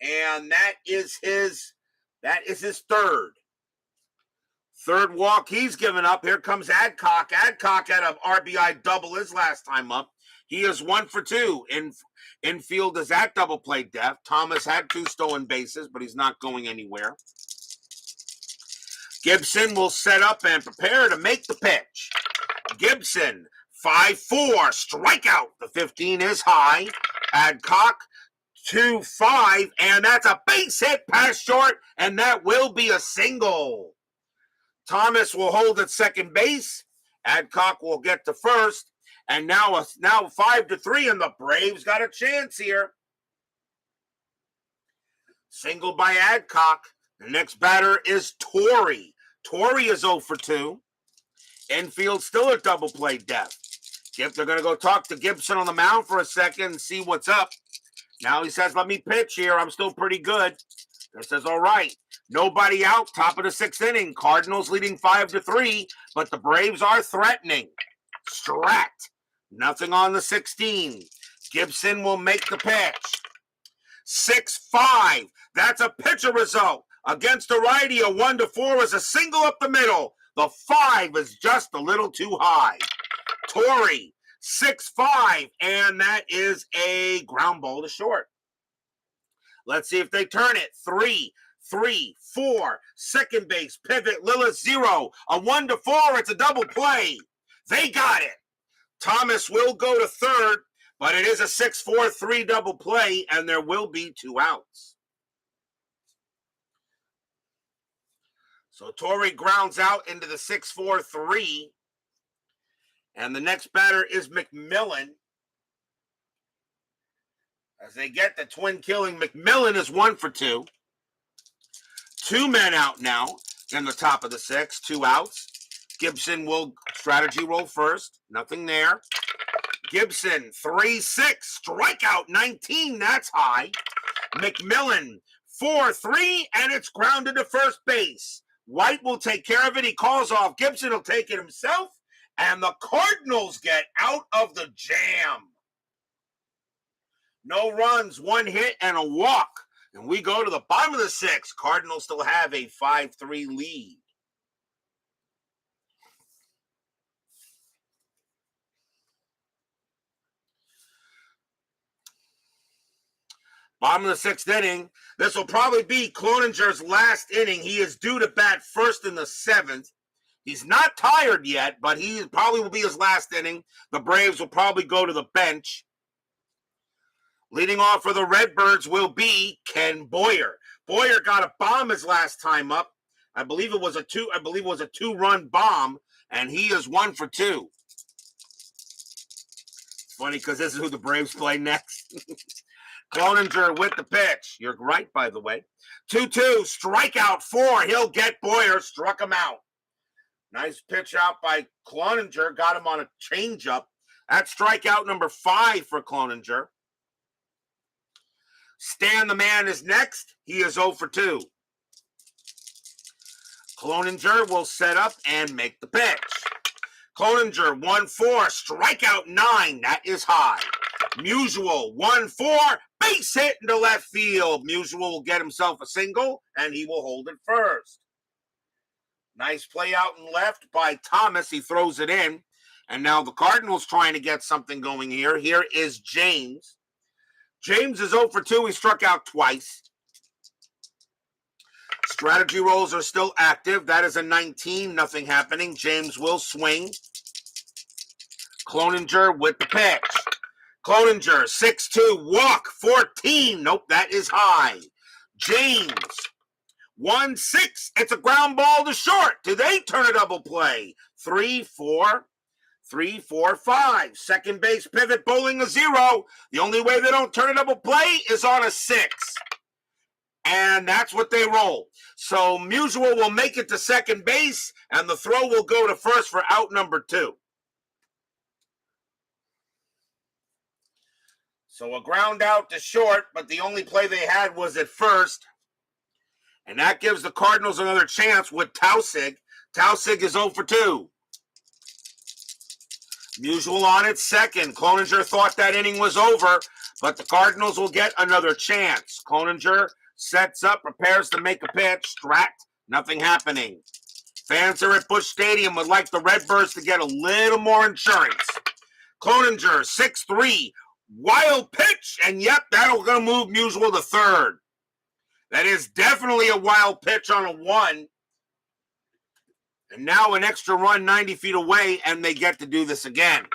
and that is his third. Third walk he's given up. Here comes Adcock. Adcock had an RBI double his last time up. He is 1 for 2. Infield is at double play depth. Thomas had 2 stolen bases, but he's not going anywhere. Gibson will set up and prepare to make the pitch. Gibson, 5-4, strikeout. The 15 is high. Adcock, 2-5, and that's a base hit past short, and that will be a single. Thomas will hold at second base. Adcock will get to first. And now 5-3, and the Braves got a chance here. Single by Adcock. The next batter is Torrey. Torrey is 0 for 2. Infield still at double play depth. They're going to go talk to Gibson on the mound for a second and see what's up. Now he says, let me pitch here. I'm still pretty good. He says, all right. Nobody out, top of the 6th inning. Cardinals leading 5-3, but the Braves are threatening. Strat. Nothing on the 16. Gibson will make the pitch. 6-5. That's a pitcher result. Against a righty, a 1-4 is a single up the middle. The 5 is just a little too high. Torrey, 6-5, and that is a ground ball to short. Let's see if they turn it. 3-3-4. Second base, pivot, Lillis 0. A 1-4, it's a double play. They got it. Thomas will go to third, but it is a 6-4-3 double play, and there will be 2 outs. So Torrey grounds out into the 6-4-3. And the next batter is McMillan. As they get the twin killing, McMillan is 1 for 2. 2 men out now in the top of the 6th, 2 outs. Gibson will strategy roll first. Nothing there. Gibson, 3-6, strikeout 19. That's high. McMillan, 4-3, and it's grounded to first base. White will take care of it. He calls off. Gibson will take it himself. And the Cardinals get out of the jam. No runs, 1 hit, and a walk. And we go to the bottom of the 6th. Cardinals still have a 5-3 lead. Bottom of the 6th inning. This will probably be Cloninger's last inning. He is due to bat first in the 7th. He's not tired yet, but he probably will be his last inning. The Braves will probably go to the bench. Leading off for the Redbirds will be Ken Boyer. Boyer got a bomb his last time up. I believe it was a 2-run bomb, and he is 1 for 2. Funny because this is who the Braves play next. Cloninger with the pitch. You're right, by the way. 2-2, strikeout 4. He'll get Boyer. Struck him out. Nice pitch out by Cloninger. Got him on a changeup. That's strikeout number 5 for Cloninger. Stan the man is next. He is 0 for 2. Cloninger will set up and make the pitch. Cloninger, 1-4, strikeout 9. That is high. Musial, 1-4, base hit into left field. Musial will get himself a single, and he will hold it first. Nice play out in left by Thomas. He throws it in. And now the Cardinals trying to get something going here. Here is James. James is 0 for 2. He struck out twice. Strategy rolls are still active. That is a 19. Nothing happening. James will swing. Cloninger with the pitch. Cloninger, 6-2. Walk, 14. Nope, that is high. James. 1-6. It's a ground ball to short. Do they turn a double play? 3-4. 3-4-5. Second base pivot bowling a 0. The only way they don't turn a double play is on a 6. And that's what they roll. So Musial will make it to second base, and the throw will go to first for out number 2. So a ground out to short, but the only play they had was at first. And that gives the Cardinals another chance with Tausig. Tausig is 0 for 2. Musial on at second. Cloninger thought that inning was over, but the Cardinals will get another chance. Cloninger sets up, prepares to make a pitch. Strat, nothing happening. Fans are at Busch Stadium would like the Redbirds to get a little more insurance. Cloninger, 6-3. Wild pitch, and yep, that'll going to move Musial to third. That is definitely a wild pitch on a 1. And now an extra run 90 feet away, and they get to do this again.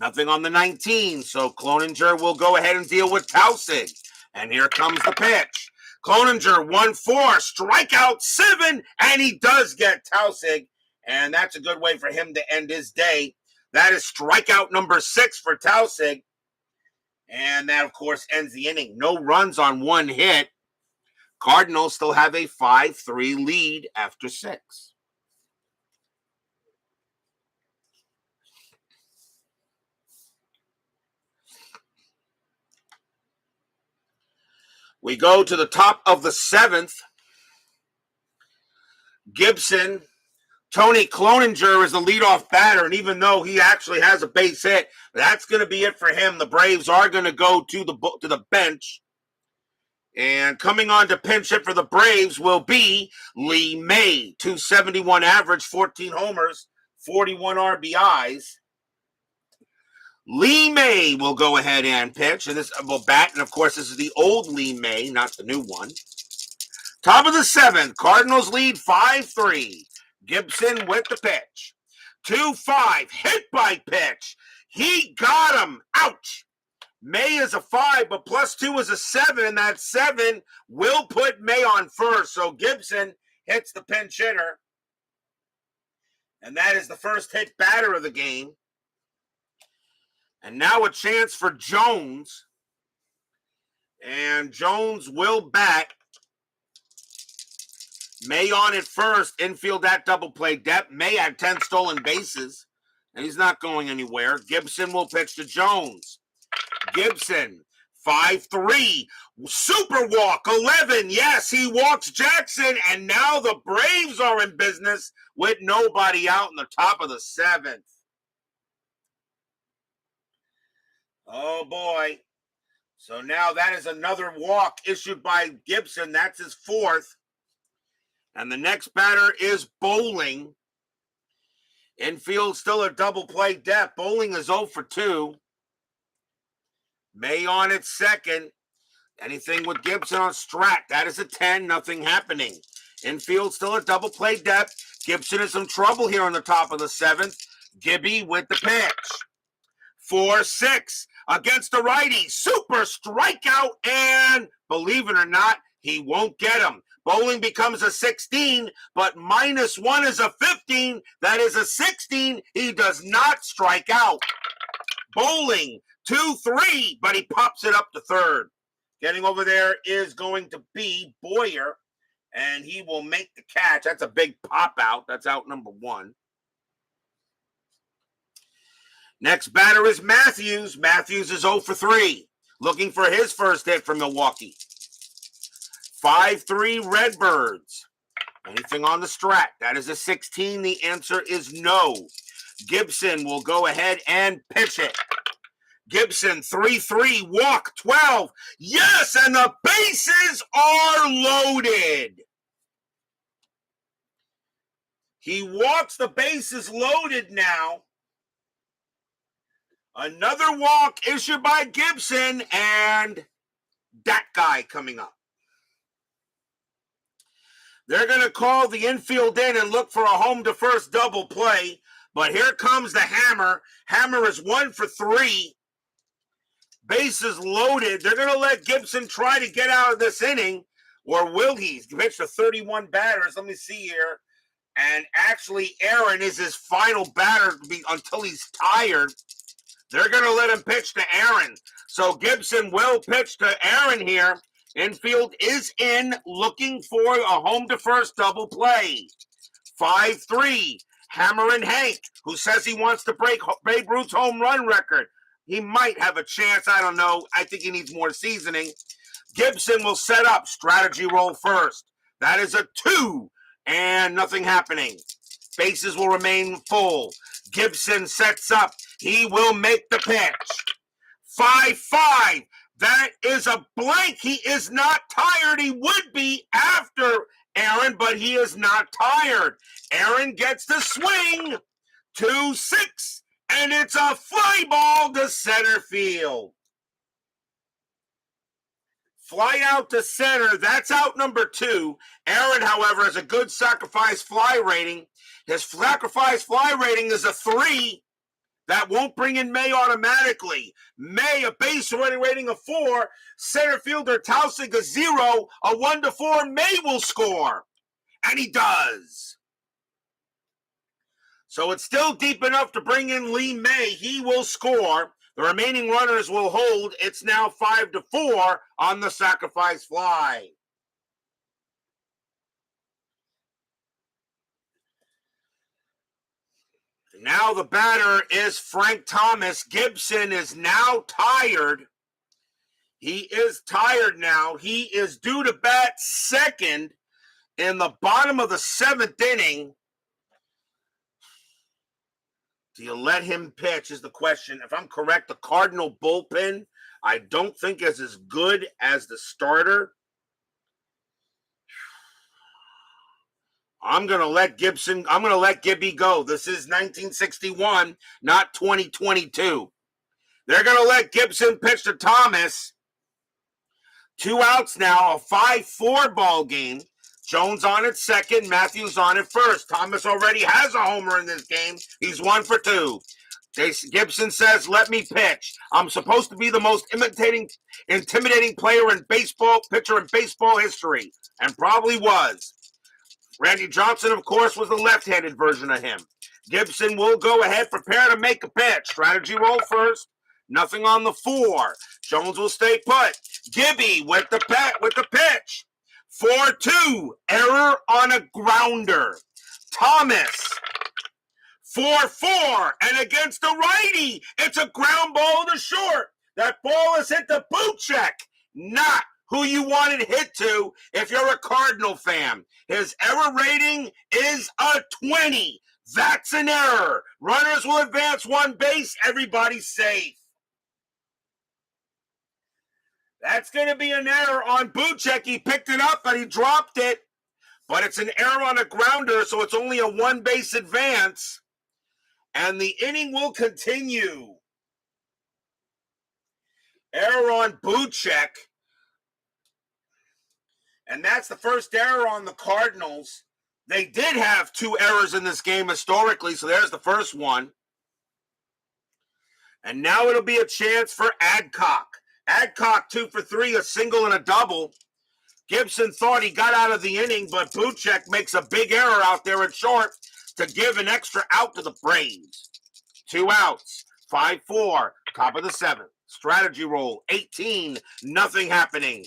Nothing on the 19, so Cloninger will go ahead and deal with Tausig. And here comes the pitch. Cloninger, 1-4, strikeout 7, and he does get Tausig. And that's a good way for him to end his day. That is strikeout number 6 for Tausig. And that, of course, ends the inning. No runs on 1 hit. Cardinals still have a 5-3 lead after 6. We go to the top of the 7th. Gibson. Tony Cloninger is the leadoff batter, and even though he actually has a base hit, that's going to be it for him. The Braves are going to go to the bench. And coming on to pinch hit for the Braves will be Lee May. 271 average, 14 homers, 41 RBIs. Lee May will go ahead and pitch, and this will bat, and of course this is the old Lee May, not the new one. Top of the 7th, Cardinals lead 5-3. Gibson with the pitch. 2-5, hit by pitch. He got him. Ouch. May is a 5, but +2 is a 7, and that 7 will put May on first. So Gibson hits the pinch hitter. And that is the first hit batter of the game. And now a chance for Jones. And Jones will bat. May on at first, infield at double play depth. May had 10 stolen bases, and he's not going anywhere. Gibson will pitch to Jones. Gibson, 5-3, super walk, 11. Yes, he walks Jackson, and now the Braves are in business with nobody out in the top of the 7th. Oh, boy. So now that is another walk issued by Gibson. That's his 4th. And the next batter is Bowling. Infield still a double play depth. Bowling is 0 for 2. May on at second. Anything with Gibson on Strat. That is a 10. Nothing happening. Infield still a double play depth. Gibson is in trouble here on the top of the 7th. Gibby with the pitch. 4-6 against the righty. Super strikeout. And believe it or not, he won't get him. Bowling becomes a 16, but -1 is a 15. That is a 16. He does not strike out. Bowling, 2-3, but he pops it up to third. Getting over there is going to be Boyer, and he will make the catch. That's a big pop out. That's out number 1. Next batter is Matthews. Matthews is 0 for 3, looking for his first hit from Milwaukee. 5-3 Redbirds. Anything on the Strat? That is a 16. The answer is no. Gibson will go ahead and pitch it. Gibson, 3-3, walk, 12. Yes, and the bases are loaded. He walks, the bases loaded now. Another walk issued by Gibson, and that guy coming up. They're going to call the infield in and look for a home to first double play. But here comes the hammer. Hammer is 1 for 3. Bases loaded. They're going to let Gibson try to get out of this inning. Or will he? He's pitched to 31 batters. Let me see here. And actually, Aaron is his final batter until he's tired. They're going to let him pitch to Aaron. So Gibson will pitch to Aaron here. Infield is in, looking for a home to first double play. 5-3, Hammer and Hank, who says he wants to break Babe Ruth's home run record. He might have a chance. I don't know. I think he needs more seasoning. Gibson will set up. Strategy roll first. That is a 2, and nothing happening. Bases will remain full. Gibson sets up. He will make the pitch. 5-5. That is a blank. He is not tired. He would be after Aaron, but he is not tired. Aaron gets the swing. 2-6. And it's a fly ball to center field. Fly out to center. That's out number 2. Aaron, however, has a good sacrifice fly rating. His sacrifice fly rating is a 3. That won't bring in May automatically. May, a base rating of 4. Center fielder Tausig a 0. A 1-4. May will score. And he does. So it's still deep enough to bring in Lee May. He will score. The remaining runners will hold. It's now 5-4 on the sacrifice fly. Now the batter is Frank Thomas. Gibson is now tired. He is tired now. He is due to bat second in the bottom of the 7th inning. Do you let him pitch is the question. If I'm correct, the Cardinal bullpen, I don't think is as good as the starter. I'm going to let Gibby go. This is 1961, not 2022. They're going to let Gibson pitch to Thomas. 2 outs now, a 5-4 ball game. Jones on at second, Matthews on at first. Thomas already has a homer in this game. He's 1 for 2. Gibson says, let me pitch. I'm supposed to be the most intimidating player in baseball, pitcher in baseball history, and probably was. Randy Johnson, of course, was the left-handed version of him. Gibson will go ahead, prepare to make a pitch. Strategy roll first. Nothing on the 4. Jones will stay put. Gibby with the pitch. 4-2. Error on a grounder. Thomas. 4-4. And against the righty, it's a ground ball to short. That ball is hit to Busch. Not who you wanted hit to if you're a Cardinal fan. His error rating is a 20. That's an error. Runners will advance 1 base. Everybody's safe. That's going to be an error on Busch. He picked it up, but he dropped it. But it's an error on a grounder, so it's only a 1 base advance. And the inning will continue. Error on Busch. And that's the first error on the Cardinals. They did have 2 errors in this game historically, so there's the first one. And now it'll be a chance for Adcock. Adcock 2 for 3, a single and a double. Gibson thought he got out of the inning, but Busch makes a big error out there at short to give an extra out to the Braves. 2 outs, 5-4, top of the 7th. Strategy roll, 18, nothing happening.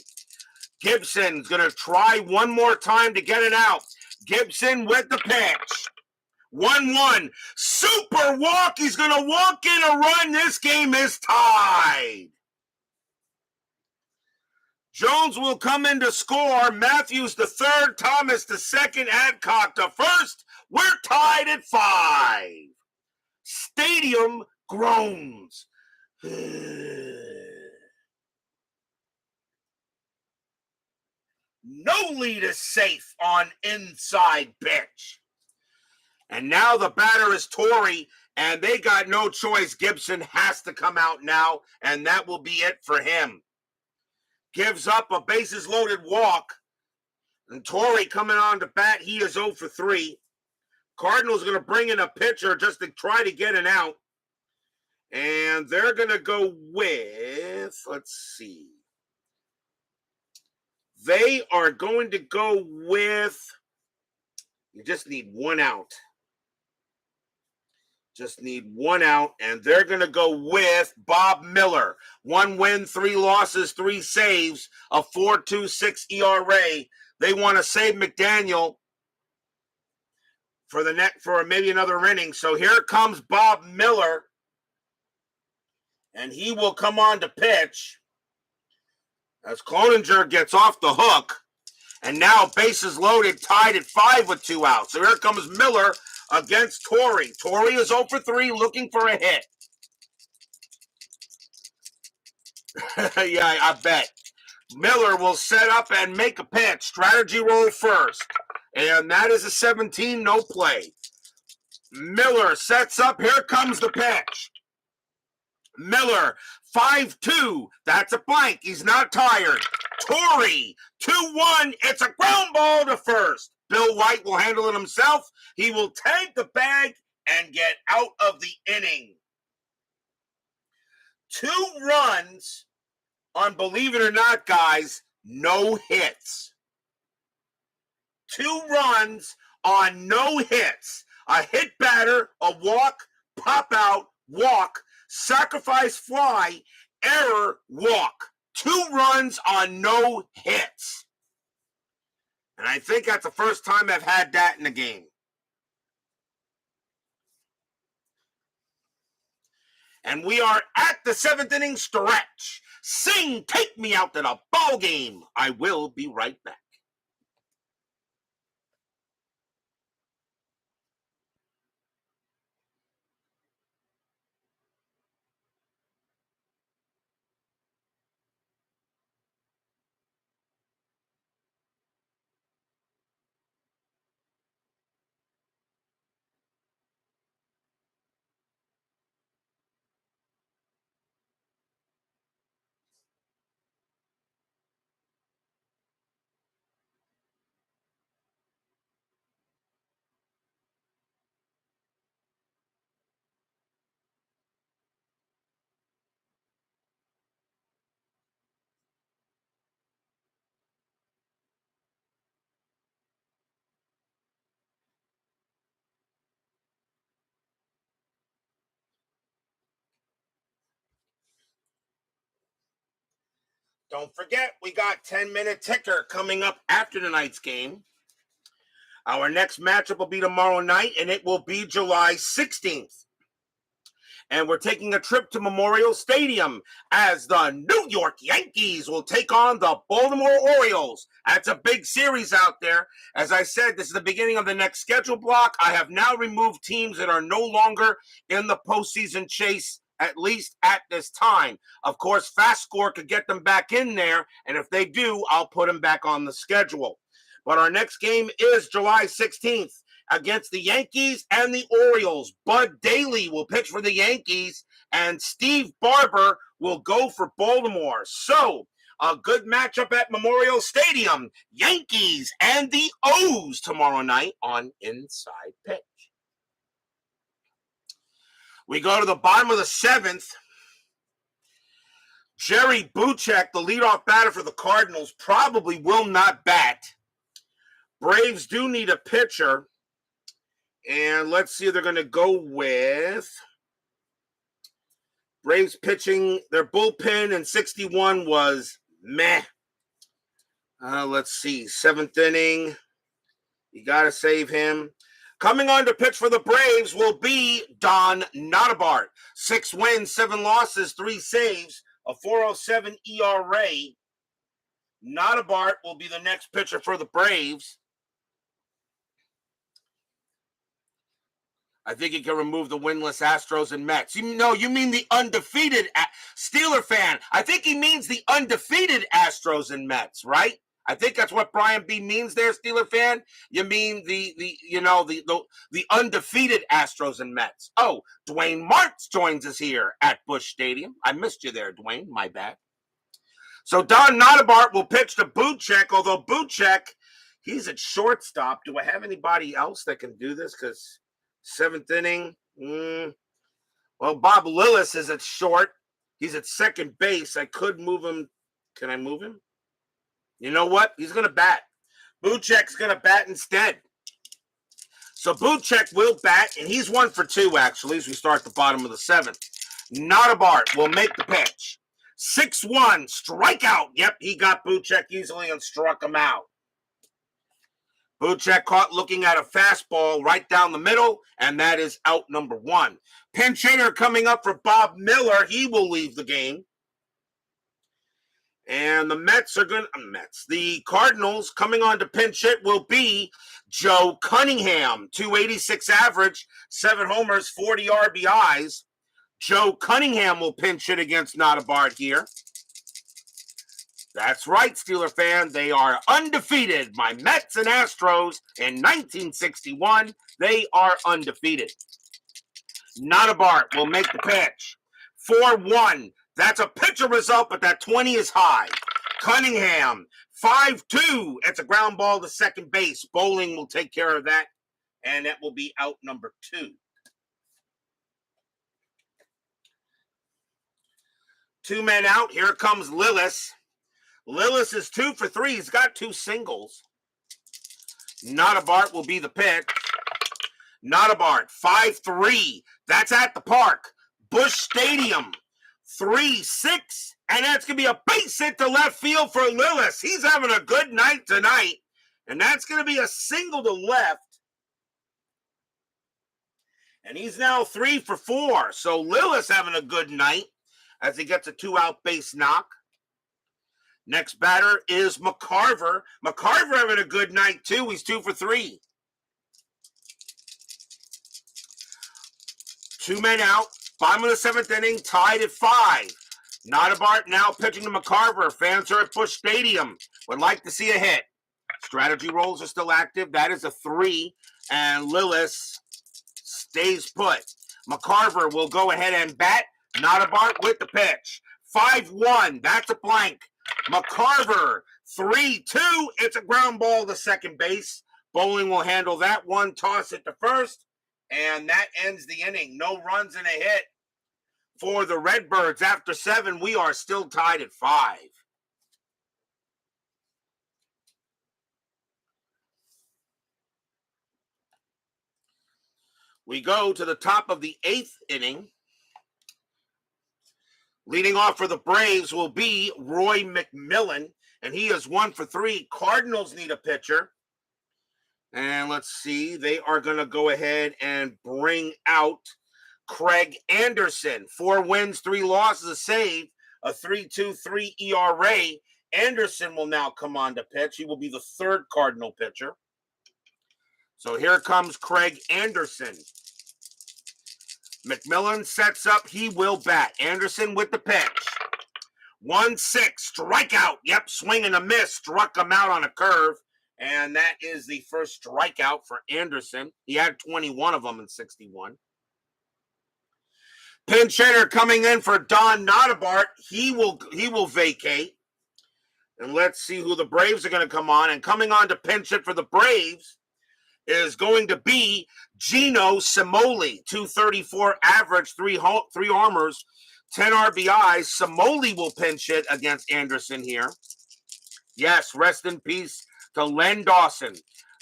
Gibson's going to try one more time to get it out. Gibson with the pitch. 1-1. Super walk. He's going to walk in a run. This game is tied. Jones will come in to score. Matthews the third. Thomas the second. Adcock the first. We're tied at 5. Stadium groans. No lead is safe on inside pitch. And now the batter is Torrey, and they got no choice. Gibson has to come out now, and that will be it for him. Gives up a bases-loaded walk. And Torrey coming on to bat, he is 0 for 3. Cardinals going to bring in a pitcher just to try to get an out. And they're going to go with, let's see. They are going to go with, you just need 1 out. Just need 1 out, and they're going to go with Bob Miller. 1 win, 3 losses, 3 saves, a 4.26 ERA. They want to save McDaniel for maybe another inning. So here comes Bob Miller, and he will come on to pitch as Cloninger gets off the hook. And now bases loaded, tied at 5 with 2 outs. So here comes Miller against Torrey. Torrey is 0 for 3, looking for a hit. Yeah, I bet. Miller will set up and make a pitch. Strategy roll first. And that is a 17, no play. Miller sets up. Here comes the pitch. Miller, 5-2. That's a blank. He's not tired. Torrey, 2-1. It's a ground ball to first. Bill White will handle it himself. He will take the bag and get out of the inning. 2 runs on, believe it or not, guys, no hits. 2 runs on no hits. A hit batter, a walk, pop out, walk, sacrifice fly, error, walk. 2 runs on no hits. And I think that's the first time I've had that in the game. And we are at the 7th inning stretch. Sing, take me out to the ball game. I will be right back. Don't forget, we got 10-minute ticker coming up after tonight's game. Our next matchup will be tomorrow night, and it will be July 16th. And we're taking a trip to Memorial Stadium as the New York Yankees will take on the Baltimore Orioles. That's a big series out there. As I said, this is the beginning of the next schedule block. I have now removed teams that are no longer in the postseason chase, at least at this time. Of course, FastScore could get them back in there, and if they do, I'll put them back on the schedule. But our next game is July 16th. Against the Yankees and the Orioles. Bud Daly will pitch for the Yankees, and Steve Barber will go for Baltimore. So, a good matchup at Memorial Stadium. Yankees and the O's tomorrow night on Inside Pitch. We go to the bottom of the 7th. Jerry Buschek, the leadoff batter for the Cardinals, probably will not bat. Braves do need a pitcher. And let's see, they're going to go with Braves pitching. Their bullpen in 61 was meh. Let's see, 7th inning. You got to save him. Coming on to pitch for the Braves will be Don Notabart. 6 wins, 7 losses, 3 saves, a 4.07 ERA. Notabart will be the next pitcher for the Braves. I think he can remove the winless Astros and Mets. You mean the undefeated Steeler fan. I think he means the undefeated Astros and Mets, right? I think that's what Brian B means there, Steeler fan. You mean the undefeated Astros and Mets. Oh, Dwayne Martz joins us here at Busch Stadium. I missed you there, Dwayne. My bad. So Don Notabart will pitch to Buschek, although Buschek, he's at shortstop. Do I have anybody else that can do this? Because 7th inning. Well, Bob Lillis is at short. He's at second base. I could move him. Can I move him? You know what? He's going to bat. Buschek's going to bat instead. So Buschek will bat, and he's 1 for 2, actually, as we start the bottom of the 7th. Notabart will make the pitch. 6-1, strikeout. Yep, he got Buschek easily and struck him out. Buschek caught looking at a fastball right down the middle, and that is out number 1. Pinch hitter coming up for Bob Miller. He will leave the game. And the Cardinals coming on to pinch hit will be Joe Cunningham. 286 average, 7 homers, 40 RBIs. Joe Cunningham will pinch hit against Notabart here. That's right, Steeler fan. They are undefeated. My Mets and Astros in 1961, they are undefeated. Notabart will make the pitch. 4-1. That's a pitcher result, but that 20 is high. Cunningham, 5-2. It's a ground ball to second base. Bowling will take care of that, and that will be out number 2. 2 men out. Here comes Lillis. Lillis is 2 for 3. He's got 2 singles. Notabart will be the pitch. Notabart, 5-3. That's at the park. Busch Stadium, 3-6. And that's going to be a base hit to left field for Lillis. He's having a good night tonight. And that's going to be a single to left. And he's now 3 for 4. So Lillis having a good night as he gets a 2-out base knock. Next batter is McCarver. McCarver having a good night too. He's 2 for 3. 2 men out. Bottom of the 7th inning, tied at 5. Notabart now pitching to McCarver. Fans are at Busch Stadium. Would like to see a hit. Strategy rolls are still active. That is a 3. And Lillis stays put. McCarver will go ahead and bat. Notabart with the pitch. 5-1. That's a blank. McCarver, 3-2. It's a ground ball to second base. Bowling will handle that one. Toss it to first. And that ends the inning. No runs and a hit for the Redbirds. After 7, we are still tied at 5. We go to the top of the 8th inning. Leading off for the Braves will be Roy McMillan, and he is 1 for 3. Cardinals need a pitcher. And let's see, they are going to go ahead and bring out Craig Anderson. 4 wins, 3 losses, a save, a 3.23 ERA. Anderson will now come on to pitch. He will be the 3rd Cardinal pitcher. So here comes Craig Anderson. McMillan sets up. He will bat. Anderson with the pitch. 1-6, strikeout. Yep, swing and a miss. Struck him out on a curve. And that is the first strikeout for Anderson. He had 21 of them in 61. Pinch hitter coming in for Don Notabart. He will vacate. And let's see who the Braves are going to come on. And coming on to pinch hit for the Braves is going to be Gino Cimoli. 234 average, 3 homers, 10 RBIs. Cimoli will pinch hit against Anderson here. Yes, rest in peace to Len Dawson.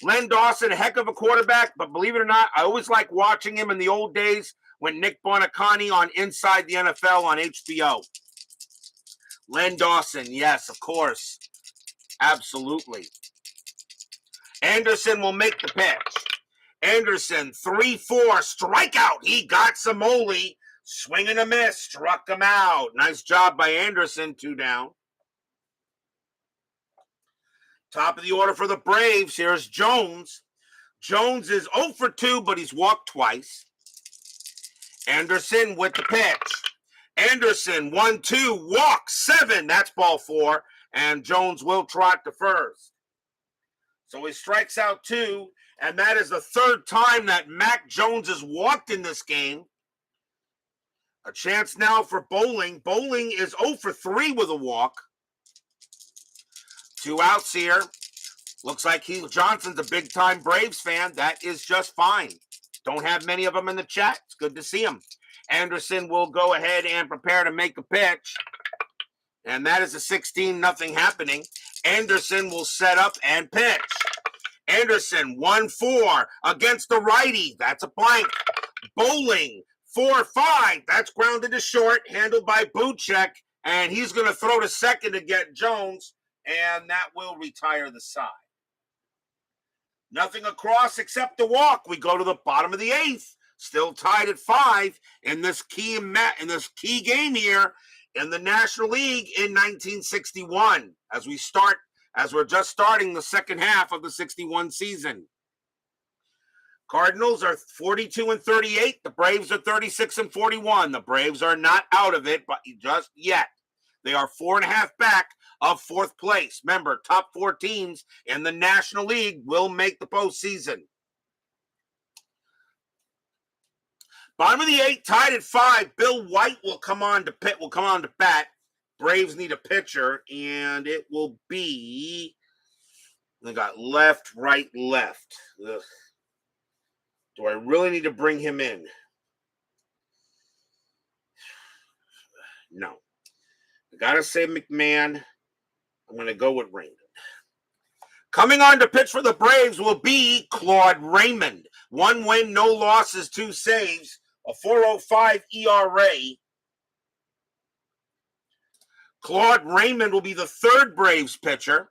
Len Dawson, a heck of a quarterback, but believe it or not, I always like watching him in the old days when Nick Bonacani on Inside the NFL on HBO. Len Dawson, yes, of course. Absolutely. Anderson will make the pitch. Anderson, 3-4, strikeout. He got Cimoli. Swing and a miss, struck him out. Nice job by Anderson, 2 down. Top of the order for the Braves, here's Jones. Jones is 0 for 2, but he's walked twice. Anderson with the pitch. Anderson, 1-2, walk, 7. That's ball 4. And Jones will trot to first. So he strikes out 2. And that is the 3rd time that Mac Jones has walked in this game. A chance now for Bowling. Bowling is 0 for 3 with a walk. 2 outs here. Looks like Johnson's a big-time Braves fan. That is just fine. Don't have many of them in the chat. It's good to see him. Anderson will go ahead and prepare to make a pitch. And that is a 16-0 happening. Anderson will set up and pitch. Anderson, 1-4 against the righty. That's a blank. Bowling, 4-5. That's grounded to short, handled by Buschek. And he's going to throw to second to get Jones. And that will retire the side. Nothing across except the walk. We go to the bottom of the 8th. Still tied at 5 in this key game here in the National League in 1961. As we're just starting the second half of the 61 season. Cardinals are 42-38. The Braves are 36-41. The Braves are not out of it, but just yet. They are 4.5 back of 4th place. Remember, top 4 teams in the National League will make the postseason. Bottom of the 8th, tied at 5. Bill White will come on to bat. Braves need a pitcher, and it will be. They got left, right, left. Ugh. Do I really need to bring him in? No. I gotta say McMahon. I'm gonna go with Raymond. Coming on to pitch for the Braves will be Claude Raymond. 1 win, no losses, 2 saves, a 4.05 ERA. Claude Raymond will be the 3rd Braves pitcher.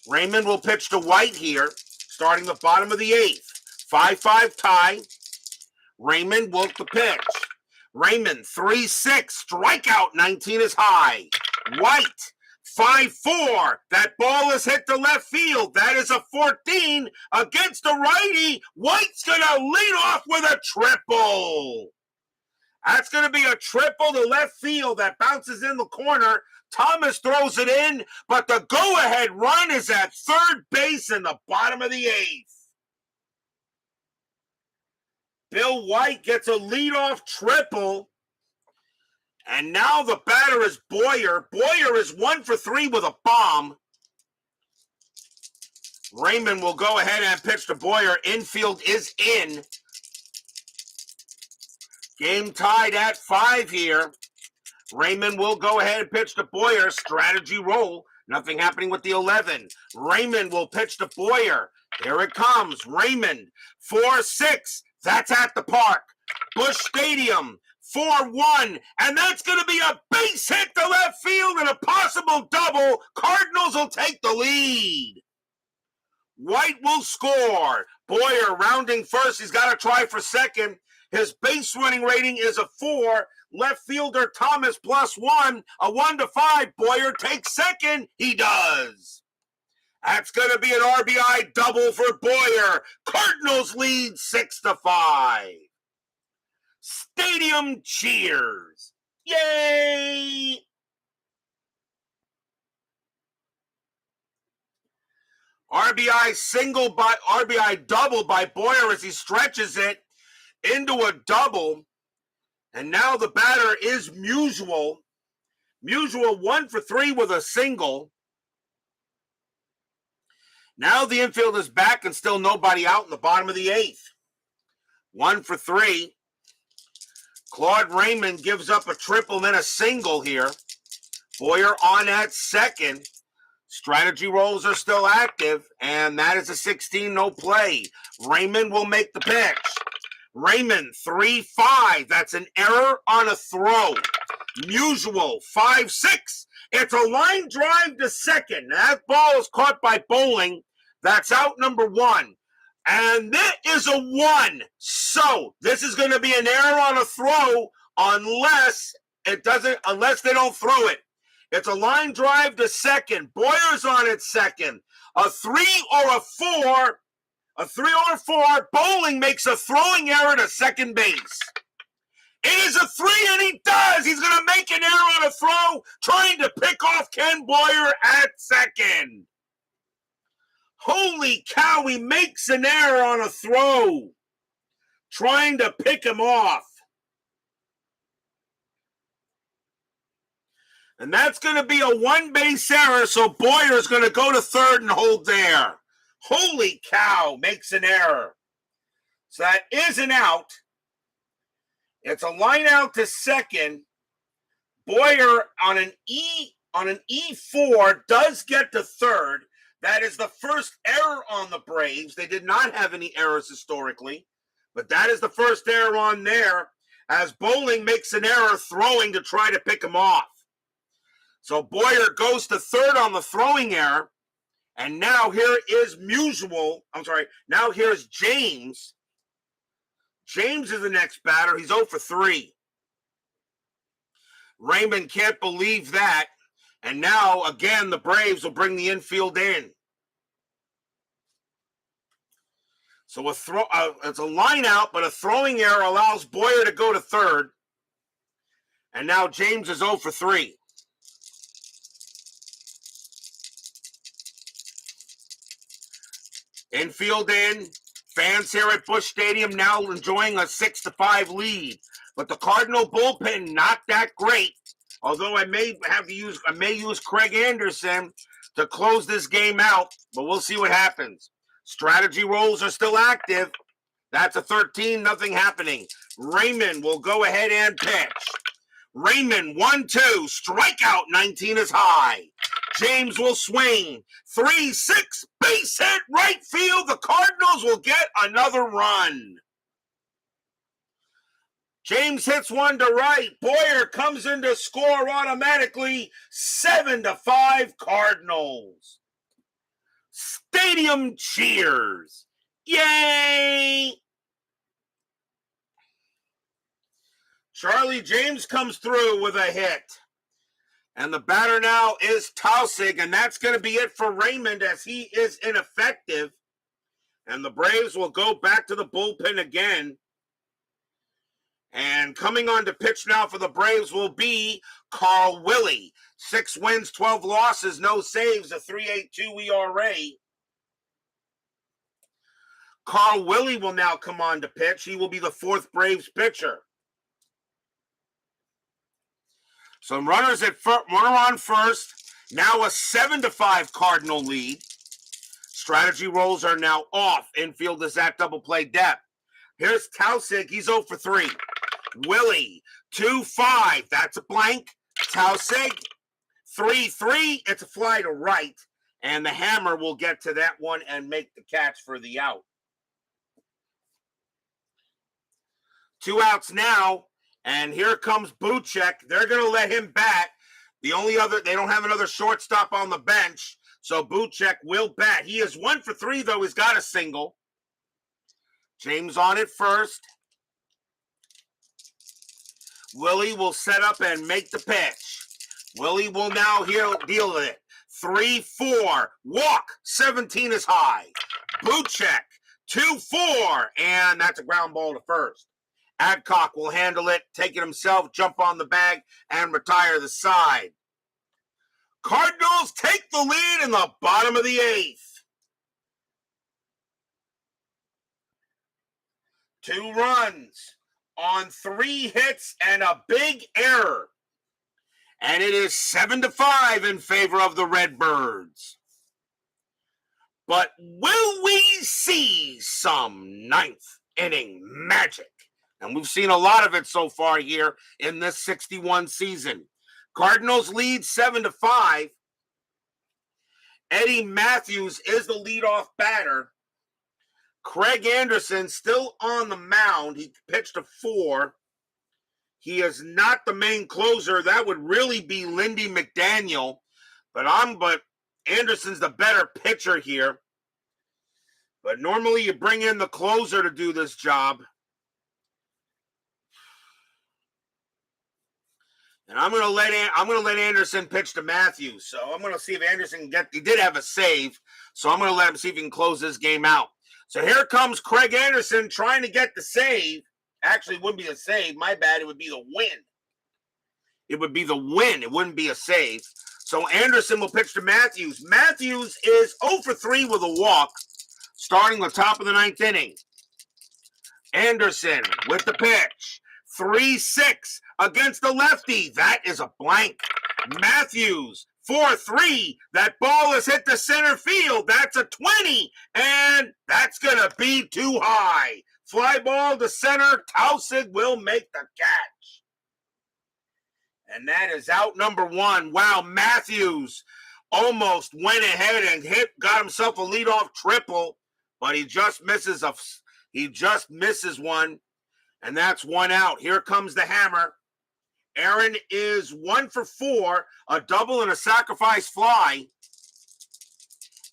Raymond will pitch to White here, starting the bottom of the 8th. 5-5 tie. Raymond will the pitch. Raymond, 3-6, strikeout, 19 is high. White, 5-4, that ball is hit to left field. That is a 14 against the righty. White's going to lead off with a triple. That's going to be a triple to left field that bounces in the corner. Thomas throws it in, but the go-ahead run is at third base in the bottom of the eighth. Bill White gets a leadoff triple. And now the batter is Boyer. Boyer is 1 for 3 with a bomb. Raymond will go ahead and pitch to Boyer. Infield is in. Game tied at 5 here. Raymond will go ahead and pitch to Boyer. Strategy roll. Nothing happening with the 11. Raymond will pitch to Boyer. Here it comes. Raymond, 4-6. That's at the park. Busch Stadium, 4-1. And that's going to be a base hit to left field and a possible double. Cardinals will take the lead. White will score. Boyer rounding first. He's got to try for second. His base running rating is a 4. Left fielder Thomas +1. A 1-5. Boyer takes second. He does. That's going to be an RBI double for Boyer. Cardinals lead 6-5. Stadium cheers. Yay! RBI double by Boyer as he stretches it into a double. And now the batter is Musial. Musial 1 for 3 with a single. Now the infield is back and still nobody out in the bottom of the eighth. 1 for 3. Claude Raymond gives up a triple and then a single here. Boyer on at second. Strategy rolls are still active, and that is a 16 no play. Raymond will make the pitch. Raymond, 3-5. That's an error on a throw. Musial, 5-6. It's a line drive to second. That ball is caught by Bowling. That's out number 1. And that is a 1. So this is going to be an error on a throw unless they don't throw it. It's a line drive to second. Boyer's on at second. A 3 or a 4. A 3 or a 4. Bowling makes a throwing error to second base. It is a 3, and he does. He's going to make an error on a throw, trying to pick off Ken Boyer at second. Holy cow, he makes an error on a throw, trying to pick him off. And that's going to be a 1-base error, so Boyer's going to go to third and hold there. Holy cow, makes an error. So that is an out. It's a line out to second. Boyer on an E4 does get to third. That is the first error on the Braves. They did not have any errors historically, but that is the first error on there as Bowling makes an error throwing to try to pick him off. So Boyer goes to third on the throwing error, and now here is now here's James. James is the next batter. He's 0 for 3. Raymond can't believe that. And now, again, the Braves will bring the infield in. So it's a line out, but a throwing error allows Boyer to go to third. And now James is 0 for 3. Infield in. Fans here at Busch Stadium now enjoying a 6-5 lead. But the Cardinal bullpen not that great. Although I may use Craig Anderson to close this game out, but we'll see what happens. Strategy rolls are still active. That's a 13, nothing happening. Raymond will go ahead and pitch. Raymond, 1-2, strikeout, 19 is high. James will swing. 3-6, base hit, right field. The Cardinals will get another run. James hits one to right. Boyer comes in to score automatically. 7-5 Cardinals. Stadium cheers. Yay! Charlie James comes through with a hit. And the batter now is Tausig, and that's going to be it for Raymond as he is ineffective. And the Braves will go back to the bullpen again. And coming on to pitch now for the Braves will be Carl Willie. 6 wins, 12 losses, no saves, a 3.82 ERA. Carl Willie will now come on to pitch. He will be the 4th Braves pitcher. Some runners at runner on first. Now a 7-5 Cardinal lead. Strategy rolls are now off. Infield is at double play depth. Here's Tausig. He's 0 for 3. Willie, 2-5. That's a blank. Tausig, 3-3. It's a fly to right. And the hammer will get to that one and make the catch for the out. 2 outs now. And here comes Busch. They're going to let him bat. They don't have another shortstop on the bench. So Busch will bat. He is 1 for 3, though. He's got a single. James on it first. Willie will set up and make the pitch. Willie will now deal with it. 3-4. Walk. 17 is high. Busch. 2-4. And that's a ground ball to first. Adcock will handle it, take it himself, jump on the bag, and retire the side. Cardinals take the lead in the bottom of the 8th. 2 runs on 3 hits and a big error. And it is 7-5 in favor of the Redbirds. But will we see some 9th inning magic? And we've seen a lot of it so far here in this 61 season. Cardinals lead 7-5. Eddie Matthews is the leadoff batter. Craig Anderson still on the mound. He pitched a 4. He is not the main closer. That would really be Lindy McDaniel. But Anderson's the better pitcher here. But normally you bring in the closer to do this job. And I'm going to let Anderson pitch to Matthews. So I'm going to see if Anderson he did have a save. So I'm going to let him see if he can close this game out. So here comes Craig Anderson trying to get the save. Actually, it wouldn't be a save. My bad. It would be the win. It would be the win. It wouldn't be a save. So Anderson will pitch to Matthews. Matthews is 0 for 3 with a walk, starting the top of the 9th inning. Anderson with the pitch. 3-6 against the lefty. That is a blank. Matthews, 4-3. That ball is hit to center field. That's a 20. And that's going to be too high. Fly ball to center. Tausig will make the catch. And that is out number 1. Wow, Matthews almost went ahead and got himself a leadoff triple, but he just misses one. And that's 1 out. Here comes the hammer. Aaron is 1 for 4, a double and a sacrifice fly.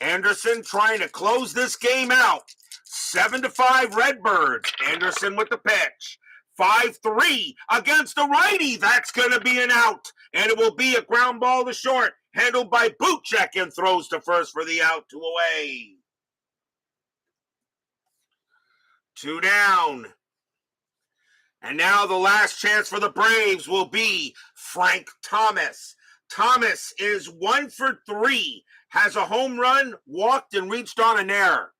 Anderson trying to close this game out. 7-5 Redbirds. Anderson with the pitch. 5-3 against the righty. That's going to be an out. And it will be a ground ball to short. Handled by Busch and throws to first for the out, 2 away. 2 down. And now the last chance for the Braves will be Frank Thomas. Thomas is 1 for 3, has a home run, walked, and reached on an error.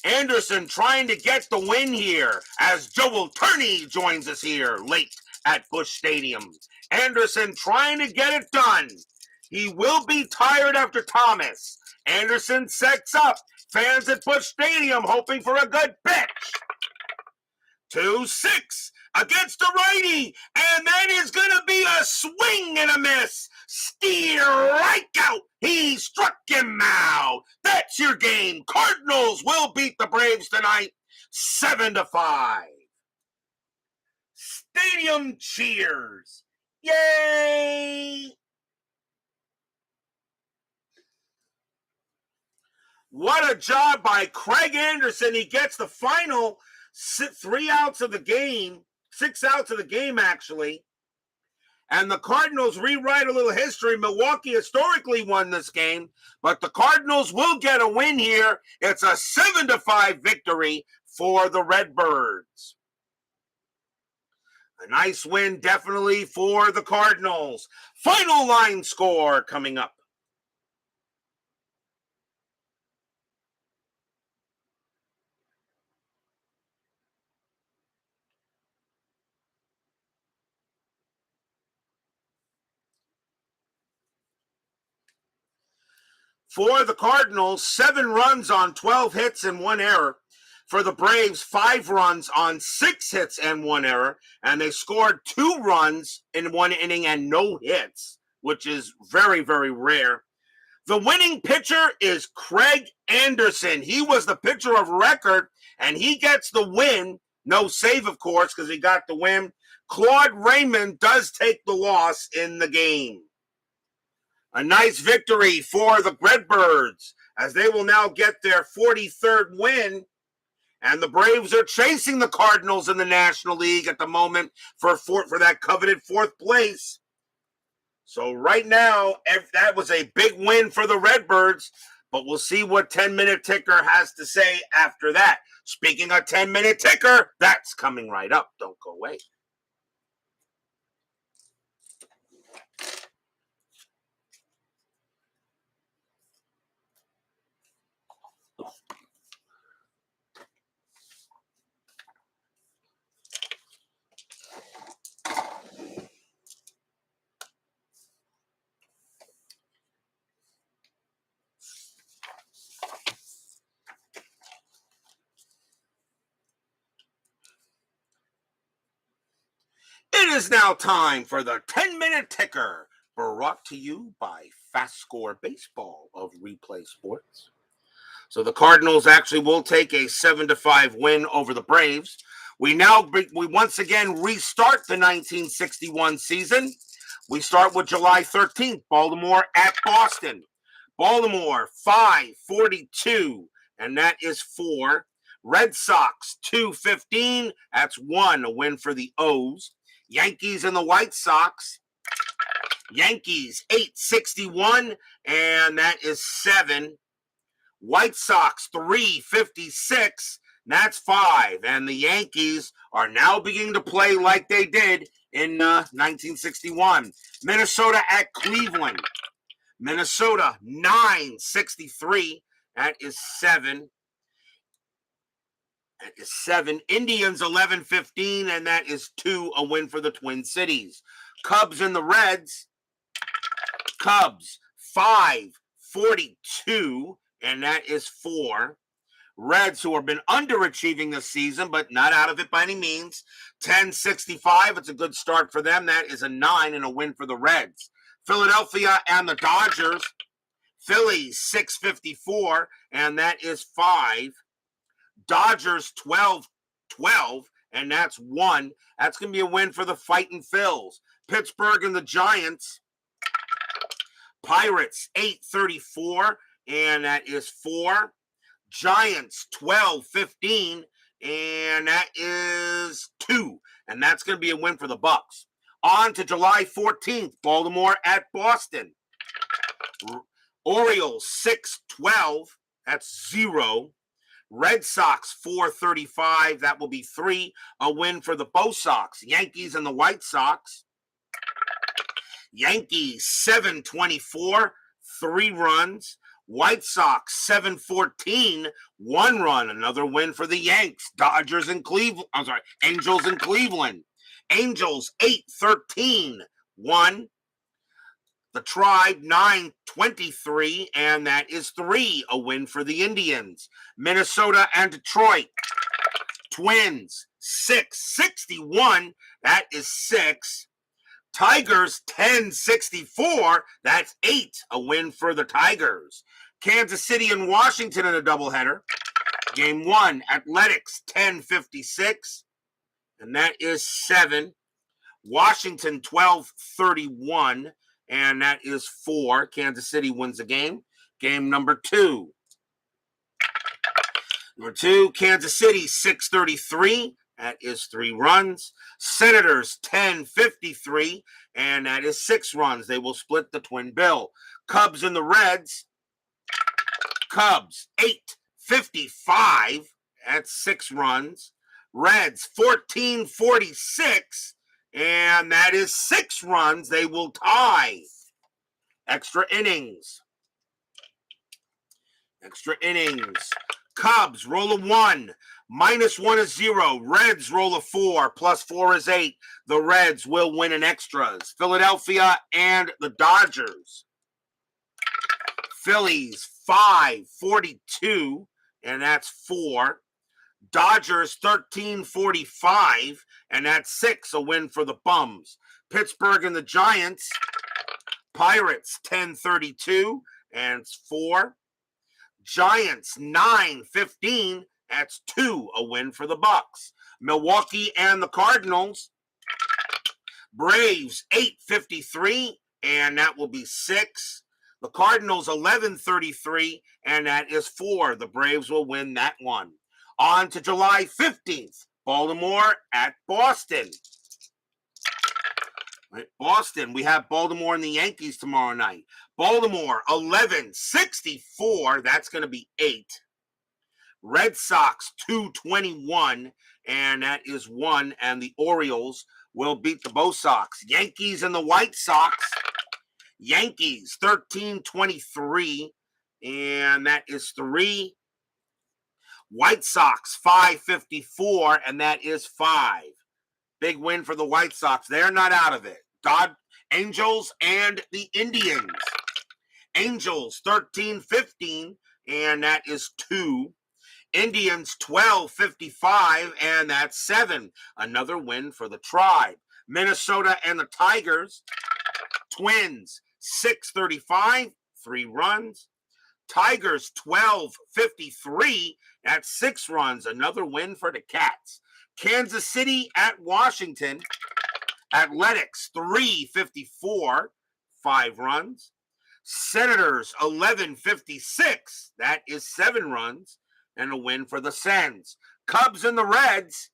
Anderson trying to get the win here as Joel Turney joins us here late at Busch Stadium. Anderson trying to get it done. He will be tired after Thomas. Anderson sets up. Fans at Busch Stadium hoping for a good pitch. 2-6 against the righty, and that is going to be a swing and a miss. Strike out. He struck him out. That's your game. Cardinals will beat the Braves tonight, 7-5. Stadium cheers. Yay! What a job by Craig Anderson. He gets the final 3 outs of the game, 6 outs of the game, actually. And the Cardinals rewrite a little history. Milwaukee historically won this game, but the Cardinals will get a win here. It's a 7-5 victory for the Redbirds. A nice win, definitely, for the Cardinals. Final line score coming up. For the Cardinals, 7 runs on 12 hits and 1 error. For the Braves, 5 runs on 6 hits and 1 error. And they scored 2 runs in 1 inning and no hits, which is very, very rare. The winning pitcher is Craig Anderson. He was the pitcher of record, and he gets the win. No save, of course, because he got the win. Claude Raymond does take the loss in the game. A nice victory for the Redbirds, as they will now get their 43rd win. And the Braves are chasing the Cardinals in the National League at the moment for that coveted 4th place. So right now, that was a big win for the Redbirds, but we'll see what 10-minute ticker has to say after that. Speaking of 10-minute ticker, that's coming right up. Don't go away. It is now time for the 10-minute ticker, brought to you by FastScore Baseball of Replay Sports. So the Cardinals actually will take a 7-5 win over the Braves. We once again restart the 1961 season. We start with July 13th, Baltimore at Boston. Baltimore 542, and that is 4. Red Sox 215, that's 1, a win for the O's. Yankees and the White Sox. Yankees 861, and that is 7. White Sox 356, that's 5. And the Yankees are now beginning to play like they did in 1961. Minnesota at Cleveland. Minnesota 963, that is 7. That is 7. Indians 11-15, and that is 2, a win for the Twin Cities. Cubs and the Reds. Cubs 542, and that is 4. Reds, who have been underachieving this season, but not out of it by any means. 10-65, it's a good start for them. That is a 9 and a win for the Reds. Philadelphia and the Dodgers. Phillies 654, and that is 5. Dodgers 12-12, and that's 1. That's going to be a win for the Fightin' Phils. Pittsburgh and the Giants. Pirates 834, and that is 4. Giants 12-15, and that is 2. And that's going to be a win for the Bucks. On to July 14th, Baltimore at Boston. Orioles 612, that's 0. Red Sox 435, that will be 3, a win for the Bo Sox. Yankees and the White Sox. Yankees 724, 3 runs. White Sox 714, 1 run, another win for the Yanks. Dodgers and Cleveland. I'm sorry, Angels and Cleveland. Angels 813, 1. The Tribe 923, and that is 3, a win for the Indians. Minnesota and Detroit. Twins 661, that is 6. Tigers 1064, that's 8, a win for the Tigers. Kansas City and Washington in a doubleheader. Game 1, Athletics 1056, and that is 7. Washington 1231, and that is 4. Kansas City wins the game. Game number 2. Number 2, Kansas City, 633. That is 3 runs. Senators, 1053. And that is 6 runs. They will split the twin bill. Cubs and the Reds. Cubs, 855. That's 6 runs. Reds, 1446. And that is 6 runs. They will tie. Extra innings. Cubs roll a 1. -1 is 0. Reds roll a 4. +4 is 8. The Reds will win in extras. Philadelphia and the Dodgers. Phillies, 542. And that's 4. Dodgers, 1345. And that's 6. A win for the Bums. Pittsburgh and the Giants. Pirates, 1032. And it's 4. Giants, 915. That's 2. A win for the Bucks. Milwaukee and the Cardinals. Braves, 853. And that will be 6. The Cardinals, 1133. And that is 4. The Braves will win that one. On to July 15th. Baltimore at Boston. Right, Boston, we have Baltimore and the Yankees tomorrow night. Baltimore, 1164. That's going to be 8. Red Sox, 221. And that is 1. And the Orioles will beat the Bo Sox. Yankees and the White Sox. Yankees, 1323. And that is 3. White Sox, 554. And that is 5. Big win for the White Sox. They're not out of it. Angels and the Indians. Angels, 1315, and that is 2. Indians, 1255, and that's 7. Another win for the Tribe. Minnesota and the Tigers. Twins, 635, 3 runs. Tigers, 1253, that's 6 runs. Another win for the Cats. Kansas City at Washington. Athletics, 354, 5 runs. Senators, 1156, that is 7 runs, and a win for the Sens. Cubs and the Reds.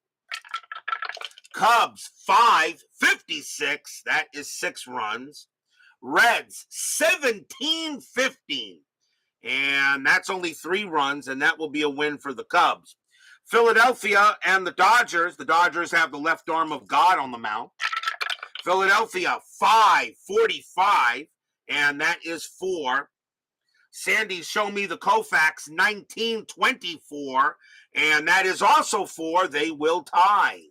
Cubs, 556, that is 6 runs. Reds, 1715, and that's only 3 runs, and that will be a win for the Cubs. Philadelphia and the Dodgers. The Dodgers have the left arm of God on the mound. Philadelphia, 545, and that is 4. Sandy, show me the Koufax, 1924, and that is also 4. They will tie.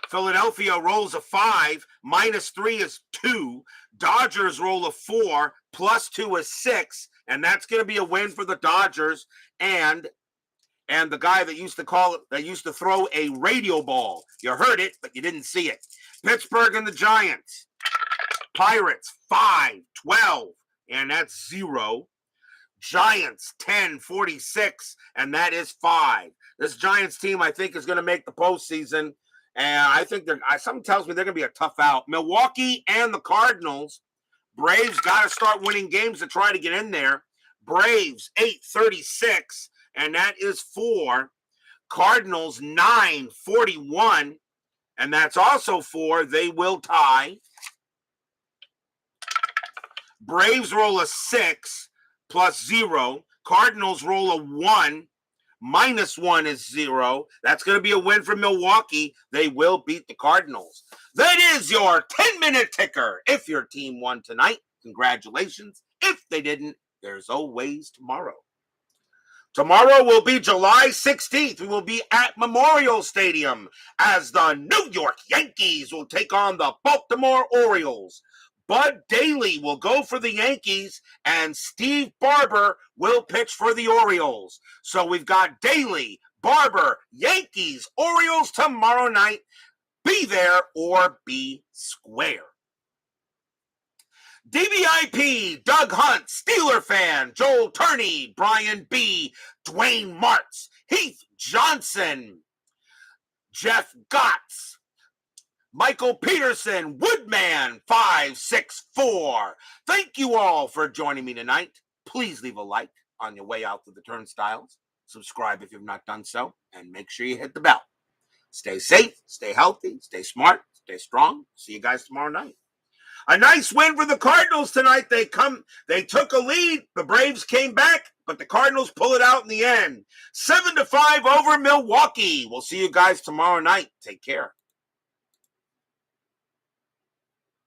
Philadelphia rolls a 5, -3 is 2. Dodgers roll a 4, +2 is 6, and that's going to be a win for the Dodgers and the guy that used to throw a radio ball. You heard it, but you didn't see it. Pittsburgh and the Giants. Pirates, 512, and that's 0. Giants, 1046, and that is 5. This Giants team, I think, is going to make the postseason, and I think something tells me they're going to be a tough out. Milwaukee and the Cardinals. Braves got to start winning games to try to get in there. Braves, 836, and that is 4. Cardinals, 941, and that's also 4. They will tie. Braves roll a 6, +0. Cardinals roll a 1, -1 is 0. That's going to be a win for Milwaukee. They will beat the Cardinals. That is your 10-minute ticker. If your team won tonight, congratulations. If they didn't, there's always tomorrow. Tomorrow will be July 16th. We will be at Memorial Stadium as the New York Yankees will take on the Baltimore Orioles. Bud Daly will go for the Yankees, and Steve Barber will pitch for the Orioles. So we've got Daly, Barber, Yankees, Orioles tomorrow night. Be there or be square. DBIP, Doug Hunt, Steeler fan, Joel Turney, Brian B., Dwayne Martz, Heath Johnson, Jeff Gotts, Michael Peterson, Woodman 564. Thank you all for joining me tonight. Please leave a like, on your way out to the turnstiles. Subscribe if you've not done so, and make sure you hit the bell. Stay safe, stay healthy, stay smart, stay strong. See you guys tomorrow night. A nice win for the Cardinals tonight. They took a lead. The Braves came back, but the Cardinals pull it out in the end. 7-5 over Milwaukee. We'll see you guys tomorrow night. Take care.